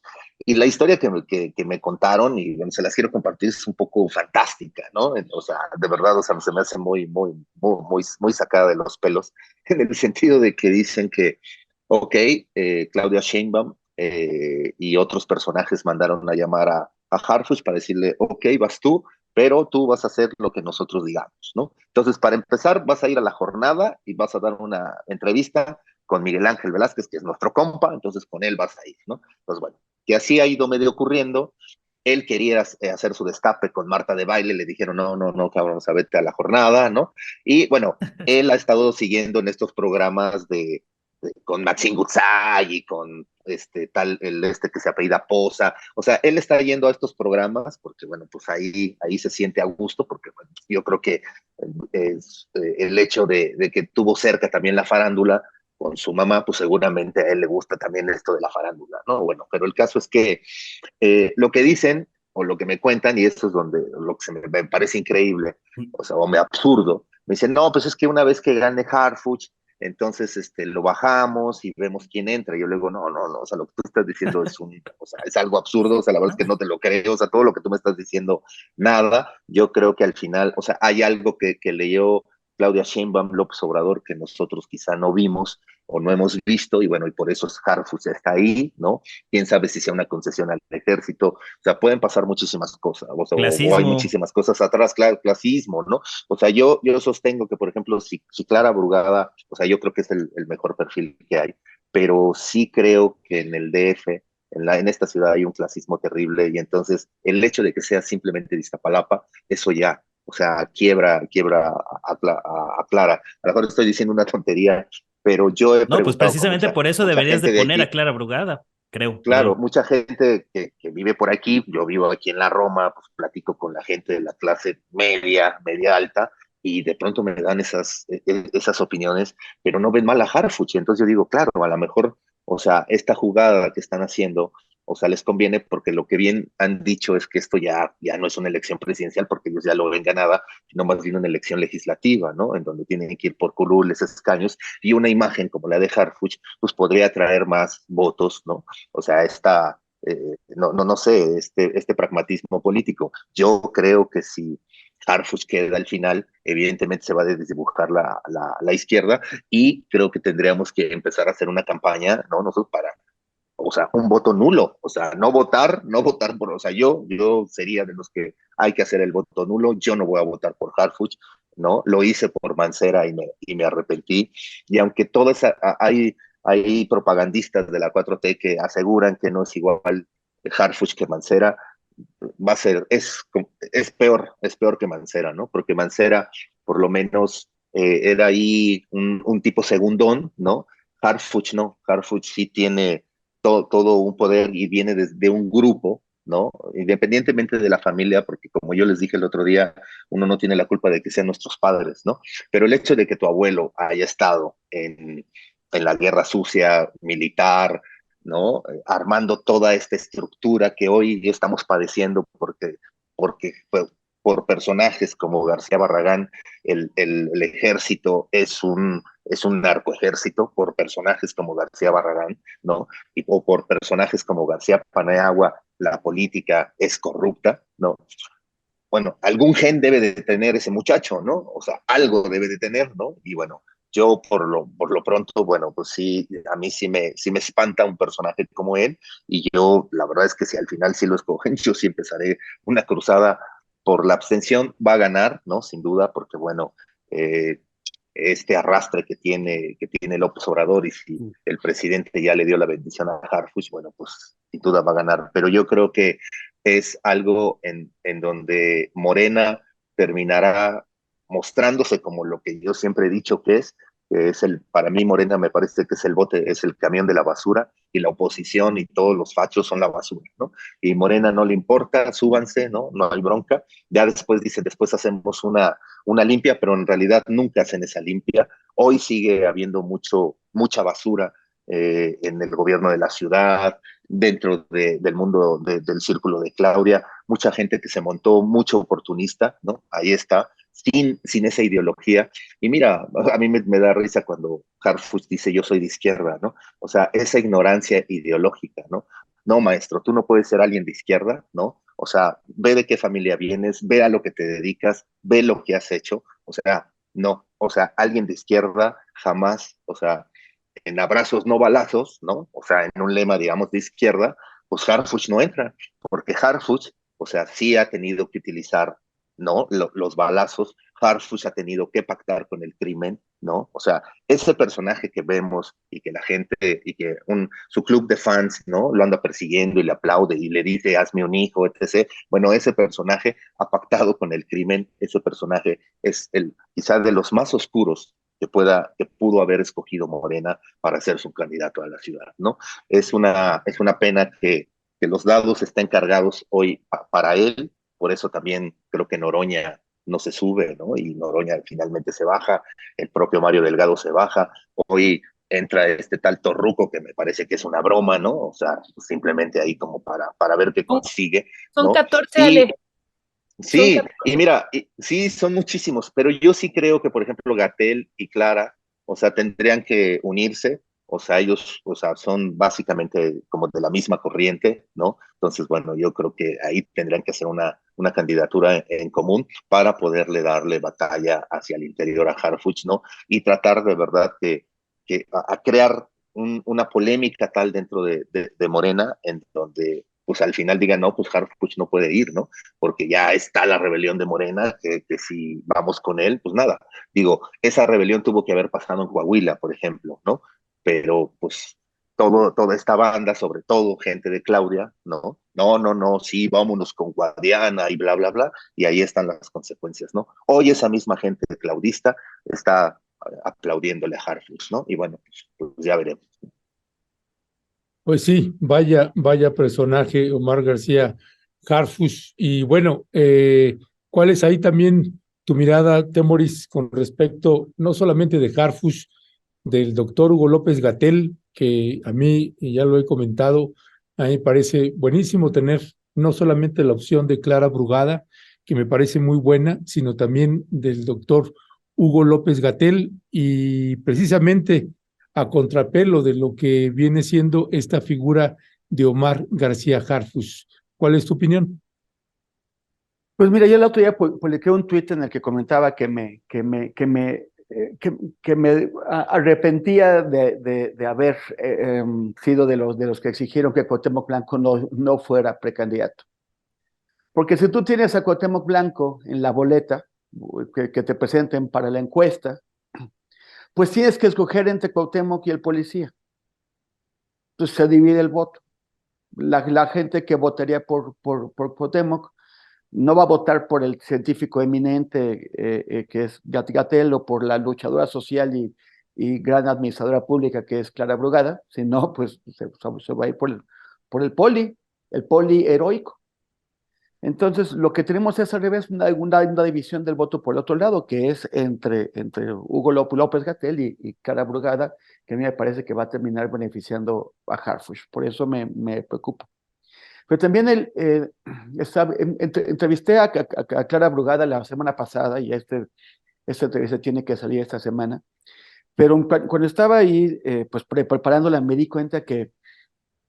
Y la historia que me contaron, y bueno, se las quiero compartir, es un poco fantástica, ¿no? O sea, de verdad, o sea, se me hace muy sacada de los pelos, en el sentido de que dicen que ok, Claudia Sheinbaum y otros personajes mandaron a llamar a Harfuch para decirle, ok, vas tú, pero tú vas a hacer lo que nosotros digamos, ¿no? Entonces, para empezar, vas a ir a la jornada y vas a dar una entrevista con Miguel Ángel Velázquez, que es nuestro compa, entonces con él vas a ir, ¿no? Entonces, bueno, que así ha ido medio ocurriendo. Él quería hacer su destape con Marta de Baile, le dijeron, no, cabrón, o sea, vete a la jornada, ¿no? Y bueno, él ha estado siguiendo en estos programas con Maxine Gutzai y con el que se apellida Poza. O sea, él está yendo a estos programas porque, bueno, pues ahí se siente a gusto, porque bueno, yo creo que el hecho de que tuvo cerca también la farándula con su mamá, pues seguramente a él le gusta también esto de la farándula, ¿no? Bueno, pero el caso es que lo que dicen o lo que me cuentan, y esto es donde lo que me parece increíble, o sea, o me absurdo, me dicen, no, pues es que una vez que gane Harfuch, entonces lo bajamos y vemos quién entra. Y yo le digo, no, o sea, lo que tú estás diciendo o sea, es algo absurdo, o sea, la verdad es que no te lo creo, o sea, todo lo que tú me estás diciendo, nada. Yo creo que al final, o sea, hay algo que leyó Claudia Sheinbaum, López Obrador, que nosotros quizá no vimos, o no hemos visto, y bueno, y por eso Harfuch está ahí, ¿no? Quién sabe si sea una concesión al ejército, o sea, pueden pasar muchísimas cosas, o hay Clasismo. muchísimas cosas atrás, claro, clasismo, ¿no? O sea, yo sostengo que, por ejemplo, si Clara Brugada, o sea, yo creo que es el mejor perfil que hay, pero sí creo que en el DF, en esta ciudad hay un clasismo terrible, y entonces el hecho de que sea simplemente de Iztapalapa, eso ya, o sea, quiebra a Clara. A lo mejor estoy diciendo una tontería, pero yo he No, pues preguntado con precisamente por eso mucha deberías de gente de poner a aquí. Clara Brugada, Claro, creo. mucha gente que vive por aquí, yo vivo aquí en la Roma, pues platico con la gente de la clase media, media alta, y de pronto me dan esas opiniones, pero no ven mal a Harfuch. Entonces yo digo, claro, a lo mejor, o sea, esta jugada que están haciendo, o sea, les conviene porque lo que bien han dicho es que esto ya no es una elección presidencial porque ellos ya lo ven ganada, sino más bien una elección legislativa, ¿no? En donde tienen que ir por curules, escaños, y una imagen como la de Harfuch, pues podría traer más votos, ¿no? O sea, no sé, este pragmatismo político. Yo creo que si Harfuch queda al final, evidentemente se va a desdibujar la izquierda, y creo que tendríamos que empezar a hacer una campaña, ¿no? Nosotros para, o sea, un voto nulo, o sea, no votar por, o sea, yo sería de los que hay que hacer el voto nulo. Yo no voy a votar por Harfuch, ¿no? Lo hice por Mancera y me arrepentí, y aunque hay propagandistas de la 4T que aseguran que no es igual Harfuch que Mancera, es peor que Mancera, ¿no? Porque Mancera, por lo menos, era ahí un tipo segundón, ¿no? Harfuch no, Harfuch sí tiene todo un poder y viene de un grupo, ¿no? Independientemente de la familia, porque como yo les dije el otro día, uno no tiene la culpa de que sean nuestros padres, ¿no? Pero el hecho de que tu abuelo haya estado en la guerra sucia militar, ¿no? Armando toda esta estructura que hoy estamos padeciendo porque por personajes como García Barragán, el ejército es un narcoejército, por personajes como García Barragán, ¿no? O por personajes como García Paniagua, la política es corrupta, ¿no? Bueno, algún gen debe de tener ese muchacho, ¿no? O sea, algo debe de tener, ¿no? Y bueno, yo por lo pronto, bueno, pues sí, a mí sí me espanta un personaje como él, y yo, la verdad es que si al final sí lo escogen, yo sí empezaré una cruzada por la abstención. Va a ganar, ¿no? Sin duda, porque bueno, eh, este arrastre que tiene López Obrador, y si el presidente ya le dio la bendición a Harfuch, bueno, pues sin duda va a ganar. Pero yo creo que es algo en donde Morena terminará mostrándose como lo que yo siempre he dicho que es para mí Morena me parece que es el camión de la basura, y la oposición y todos los fachos son la basura, ¿no? Y Morena no le importa, súbanse, ¿no? No hay bronca. Ya después dice, después hacemos una limpia, pero en realidad nunca hacen esa limpia. Hoy sigue habiendo mucha basura en el gobierno de la ciudad, dentro del mundo del círculo de Claudia, mucha gente que se montó, mucho oportunista, ¿no? Ahí está, sin esa ideología. Y mira, a mí me da risa cuando Harfuch dice yo soy de izquierda, ¿no? O sea, esa ignorancia ideológica, ¿no? No, maestro, tú no puedes ser alguien de izquierda, ¿no? O sea, ve de qué familia vienes, ve a lo que te dedicas, ve lo que has hecho. O sea, no, o sea, alguien de izquierda jamás, o sea, en abrazos no balazos, ¿no? O sea, en un lema, digamos, de izquierda, pues Harfuch no entra, porque Harfuch, o sea, sí ha tenido que utilizar, ¿no? Los balazos. Harfuch ha tenido que pactar con el crimen, ¿no? O sea, ese personaje que vemos y que la gente, y que su club de fans, ¿no? Lo anda persiguiendo y le aplaude y le dice, hazme un hijo, etc. Bueno, ese personaje ha pactado con el crimen. Ese personaje es quizás de los más oscuros que pudo haber escogido Morena para ser su candidato a la ciudad, ¿no? Es una pena que los dados estén cargados hoy para él. Por eso también creo que Noroña no se sube, ¿no? Y Noroña finalmente se baja, el propio Mario Delgado se baja. Hoy entra este tal Torruco que me parece que es una broma, ¿no? O sea, simplemente ahí como para ver qué Son, consigue, son ¿no? 14, Y Ale, son sí, 14. y mira, sí, son muchísimos, pero yo sí creo que, por ejemplo, Gatel y Clara, o sea, tendrían que unirse. O sea, ellos, o sea, son básicamente como de la misma corriente, ¿no? Entonces, bueno, yo creo que ahí tendrían que hacer una candidatura en común para poderle darle batalla hacia el interior a Harfuch, ¿no? Y tratar de verdad a crear una polémica tal dentro de Morena, en donde pues al final digan, no, pues Harfuch no puede ir, ¿no? Porque ya está la rebelión de Morena, que si vamos con él, pues nada. Digo, esa rebelión tuvo que haber pasado en Coahuila, por ejemplo, ¿no? Pero pues toda esta banda, sobre todo gente de Claudia, ¿no? No, no, no, sí, vámonos con Guadiana y bla, bla, bla, y ahí están las consecuencias, ¿no? Hoy esa misma gente claudista está aplaudiéndole a Harfuch, ¿no? Y bueno, pues ya veremos. Pues sí, vaya personaje Omar García Harfuch. Y bueno, ¿cuál es ahí también tu mirada, Temoris, con respecto no solamente de Harfuch, del doctor Hugo López-Gatell, que a mí, y ya lo he comentado, a mí me parece buenísimo tener no solamente la opción de Clara Brugada, que me parece muy buena, sino también del doctor Hugo López-Gatell, y precisamente a contrapelo de lo que viene siendo esta figura de Omar García Harfuch. ¿Cuál es tu opinión? Pues mira, yo el otro día publiqué un tuit en el que comentaba que me arrepentía de haber sido de los que exigieron que Cuauhtémoc Blanco no fuera precandidato. Porque si tú tienes a Cuauhtémoc Blanco en la boleta que te presenten para la encuesta, pues tienes que escoger entre Cuauhtémoc y el policía. Entonces se divide el voto. La gente que votaría por Cuauhtémoc no va a votar por el científico eminente que es Gatell o por la luchadora social y gran administradora pública que es Clara Brugada, sino pues se va a ir por el poli heroico. Entonces, lo que tenemos es al revés, una división del voto por el otro lado, que es entre Hugo López-Gatell y Clara Brugada, que a mí me parece que va a terminar beneficiando a Harfuch. Por eso me preocupa. Pero también entrevisté a Clara Brugada la semana pasada y esta entrevista tiene que salir esta semana. Pero cuando estaba ahí, pues preparándola, me di cuenta que,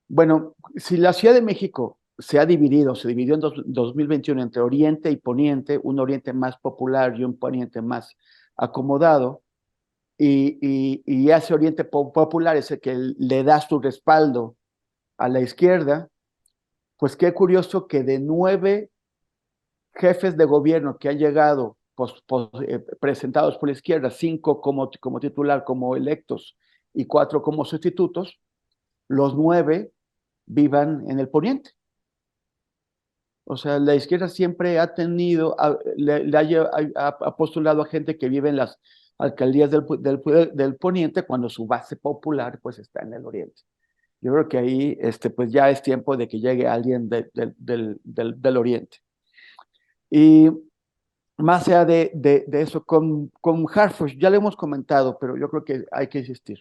bueno, si la Ciudad de México se dividió en 2021 entre Oriente y Poniente, un Oriente más popular y un Poniente más acomodado, y ese Oriente popular es el que le da su respaldo a la izquierda, pues qué curioso que de 9 jefes de gobierno que han llegado presentados por la izquierda, 5 como titular, como electos, y 4 como sustitutos, los 9 vivan en el poniente. O sea, la izquierda siempre ha tenido, ha postulado a gente que vive en las alcaldías del poniente cuando su base popular pues está en el oriente. Yo creo que ahí pues ya es tiempo de que llegue alguien del oriente. Y más allá de eso, con Harfuch, ya lo hemos comentado, pero yo creo que hay que insistir.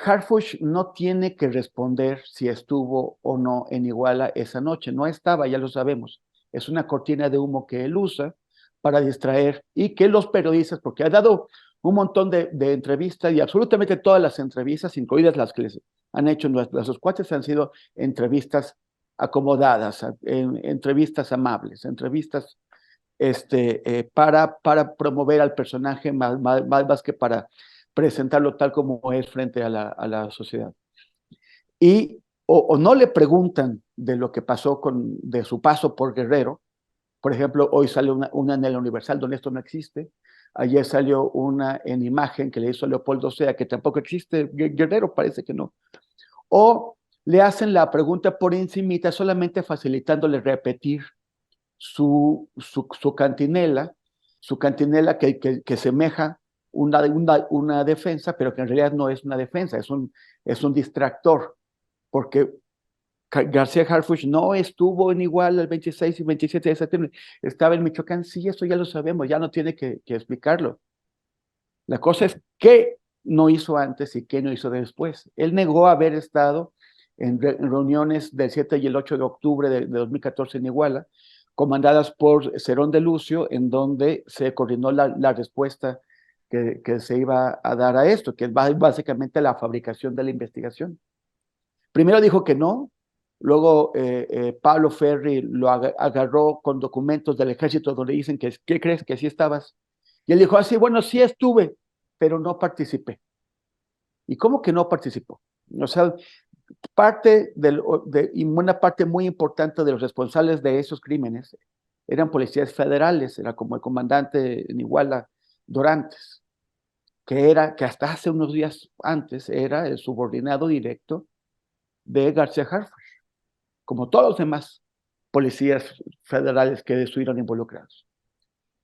Harfuch no tiene que responder si estuvo o no en Iguala esa noche. No estaba, ya lo sabemos. Es una cortina de humo que él usa para distraer y que los periodistas, porque ha dado un montón de entrevistas y absolutamente todas las entrevistas, incluidas las que les han hecho nuestros cuates, han sido entrevistas acomodadas, entrevistas amables, entrevistas para promover al personaje más que para presentarlo tal como es frente a la sociedad. Y o no le preguntan de lo que pasó de su paso por Guerrero. Por ejemplo, hoy sale una en el Universal donde esto no existe. Ayer salió una en Imagen que le hizo Leopoldo Sea, que tampoco existe. Guerrero parece que no. O le hacen la pregunta por encimita, solamente facilitándole repetir su cantinela que semeja una defensa, pero que en realidad no es una defensa, es un distractor, porque García Harfuch no estuvo en Iguala el 26 y 27 de septiembre, estaba en Michoacán, sí, eso ya lo sabemos, ya no tiene que explicarlo. La cosa es qué no hizo antes y qué no hizo después. Él negó haber estado en reuniones del 7 y el 8 de octubre de 2014 en Iguala, comandadas por Cerón de Lucio, en donde se coordinó la respuesta que se iba a dar a esto, que es básicamente la fabricación de la investigación. Primero dijo que no, luego Pablo Ferri lo agarró con documentos del ejército donde dicen que, ¿qué crees? Que sí estabas. Y él dijo, sí, bueno, sí estuve, pero no participé. ¿Y cómo que no participó? O sea, y una parte muy importante de los responsables de esos crímenes eran policías federales, era como el comandante en Iguala, Dorantes, que hasta hace unos días antes era el subordinado directo de García Harfuch, como todos los demás policías federales que estuvieron involucrados.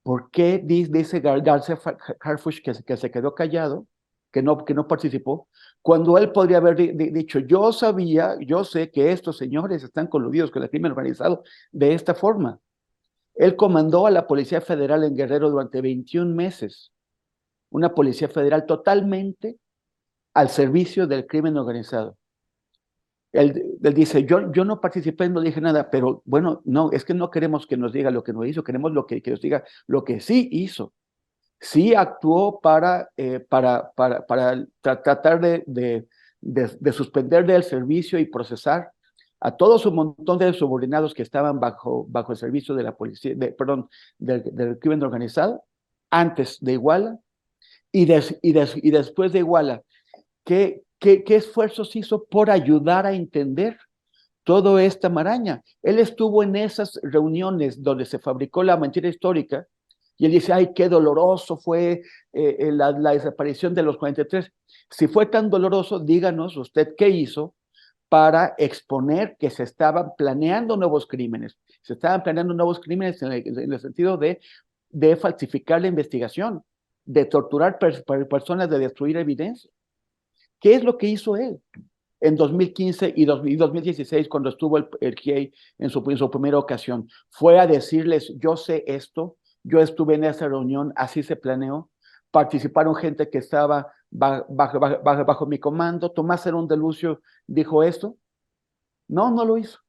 ¿Por qué dice García Harfuch que se quedó callado, que no participó, cuando él podría haber dicho, yo sé que estos señores están coludidos con el crimen organizado de esta forma? Él comandó a la Policía Federal en Guerrero durante 21 meses, una policía federal totalmente al servicio del crimen organizado. Él dice, yo no participé, no dije nada, pero bueno, no, es que no queremos que nos diga lo que no hizo, queremos que nos diga lo que sí hizo. Sí actuó para tratar de suspender del servicio y procesar a todo su montón de subordinados que estaban bajo el servicio de la policía, del crimen organizado, antes de Iguala y después de Iguala. ¿Qué esfuerzos hizo por ayudar a entender toda esta maraña? Él estuvo en esas reuniones donde se fabricó la mentira histórica y él dice, ay, qué doloroso fue la desaparición de los 43. Si fue tan doloroso, díganos usted qué hizo para exponer que se estaban planeando nuevos crímenes. Se estaban planeando nuevos crímenes en el sentido de falsificar la investigación, de torturar personas, de destruir evidencia. ¿Qué es lo que hizo él en 2015 y 2016 cuando estuvo el GIEI en su primera ocasión? Fue a decirles, yo sé esto, yo estuve en esa reunión, así se planeó, participaron gente que estaba bajo mi comando. Tomás Herón de Lucio dijo esto. No lo hizo.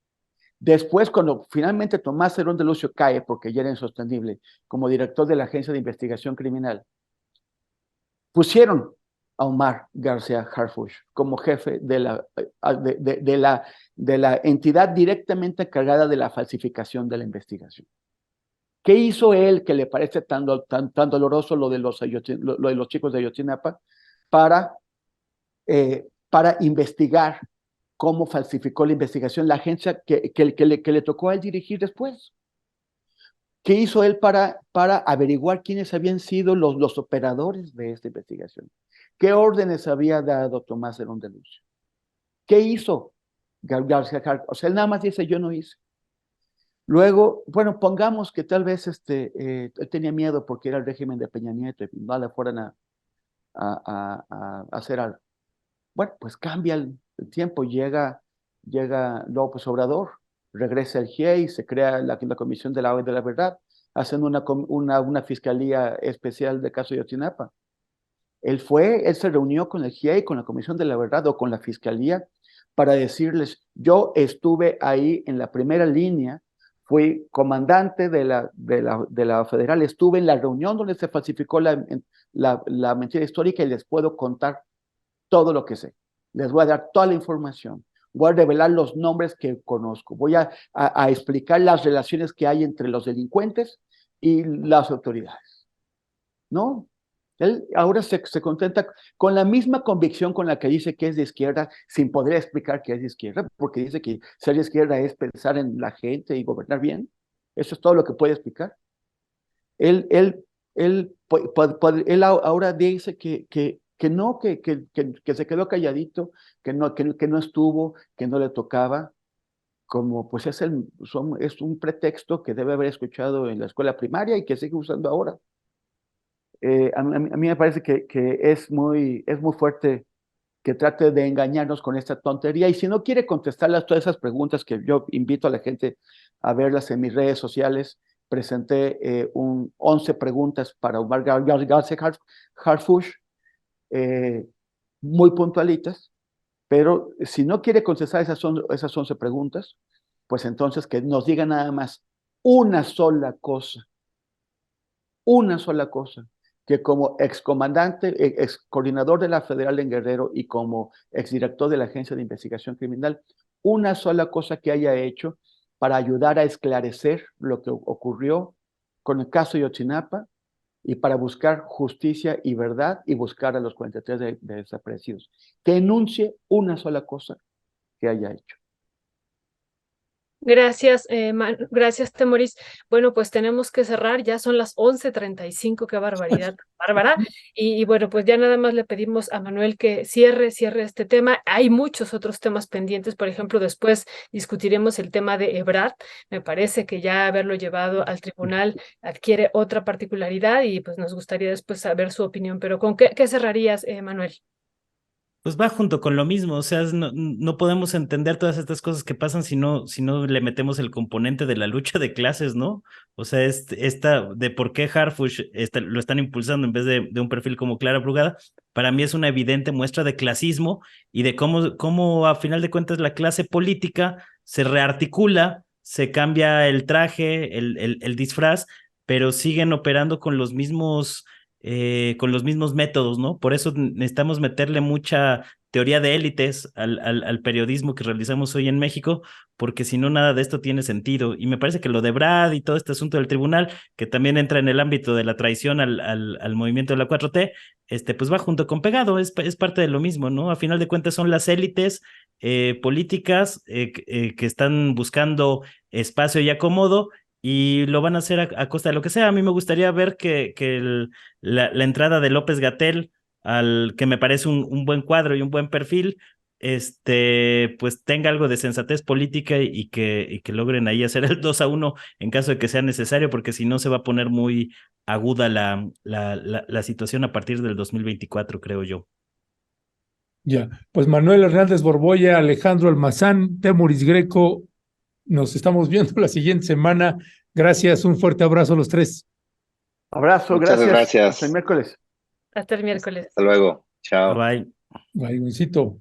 Después, cuando finalmente Tomás Herón de Lucio cae, porque ya era insostenible, como director de la Agencia de Investigación Criminal, pusieron a Omar García Harfuch como jefe de la entidad directamente encargada de la falsificación de la investigación. ¿Qué hizo él que le parece tan doloroso lo de los chicos de Ayotzinapa para investigar cómo falsificó la investigación la agencia que le tocó a él dirigir después? ¿Qué hizo él para averiguar quiénes habían sido los operadores de esta investigación? ¿Qué órdenes había dado Tomás Herón de Lucio? ¿Qué hizo García Harfuch? O sea, él nada más dice, yo no hice. Luego, bueno, pongamos que tal vez él tenía miedo porque era el régimen de Peña Nieto y no le fueran a hacer algo. Bueno, pues cambia el tiempo, llega López Obrador, regresa el GIEI, se crea la Comisión de la Verdad, hacen una fiscalía especial del caso de Ayotzinapa. Él se reunió con el GIEI, con la Comisión de la Verdad o con la fiscalía para decirles, yo estuve ahí en la primera línea, fui comandante de la federal, estuve en la reunión donde se falsificó la mentira histórica y les puedo contar todo lo que sé. Les voy a dar toda la información. Voy a revelar los nombres que conozco. Voy a explicar las relaciones que hay entre los delincuentes y las autoridades. ¿No? Él ahora se contenta con la misma convicción con la que dice que es de izquierda, sin poder explicar que es de izquierda, porque dice que ser de izquierda es pensar en la gente y gobernar bien. Eso es todo lo que puede explicar. Él ahora dice que no, que se quedó calladito, que no estuvo, que no le tocaba, como pues es un pretexto que debe haber escuchado en la escuela primaria y que sigue usando ahora. A mí me parece que es muy fuerte que trate de engañarnos con esta tontería, y si no quiere contestarlas todas esas preguntas que yo invito a la gente a verlas en mis redes sociales, presenté 11 preguntas para Omar García Harfuch, muy puntualitas, pero si no quiere contestar esas 11 preguntas, pues entonces que nos diga nada más una sola cosa, que como excomandante, ex coordinador de la Federal en Guerrero y como exdirector de la Agencia de Investigación Criminal, una sola cosa que haya hecho para ayudar a esclarecer lo que ocurrió con el caso de Ayotzinapa y para buscar justicia y verdad y buscar a los 43 de desaparecidos. Que enuncie una sola cosa que haya hecho. Gracias, gracias, Temoris. Bueno, pues tenemos que cerrar, ya son las 11:35, qué barbaridad, Bárbara. Y bueno, pues ya nada más le pedimos a Manuel que cierre este tema. Hay muchos otros temas pendientes, por ejemplo, después discutiremos el tema de Ebrard. Me parece que ya haberlo llevado al tribunal adquiere otra particularidad y pues nos gustaría después saber su opinión. Pero ¿con qué cerrarías, Manuel? Pues va junto con lo mismo, o sea, no podemos entender todas estas cosas que pasan si no le metemos el componente de la lucha de clases, ¿no? O sea, esta de por qué Harfuch lo están impulsando en vez de un perfil como Clara Brugada, para mí es una evidente muestra de clasismo y de cómo a final de cuentas la clase política se rearticula, se cambia el traje, el disfraz, pero siguen operando con los mismos métodos, ¿no? Por eso necesitamos meterle mucha teoría de élites al periodismo que realizamos hoy en México, porque si no, nada de esto tiene sentido. Y me parece que lo de Brad y todo este asunto del tribunal, que también entra en el ámbito de la traición al movimiento de la 4T, pues va junto con pegado, es parte de lo mismo, ¿no? A final de cuentas son las élites políticas que están buscando espacio y acomodo, y lo van a hacer a costa de lo que sea. A mí me gustaría ver que la entrada de López-Gatell, al que me parece un buen cuadro y un buen perfil, pues tenga algo de sensatez política y que logren ahí hacer el 2-1 en caso de que sea necesario, porque si no se va a poner muy aguda la situación a partir del 2024, creo yo. Ya, pues Manuel Hernández Borboya, Alejandro Almazán, Temoris Greco, nos estamos viendo la siguiente semana. Gracias, un fuerte abrazo a los tres. Abrazo, Muchas gracias. gracias. Hasta el miércoles. Hasta el miércoles. Hasta luego. Chao. Bye. Bye, Goncito.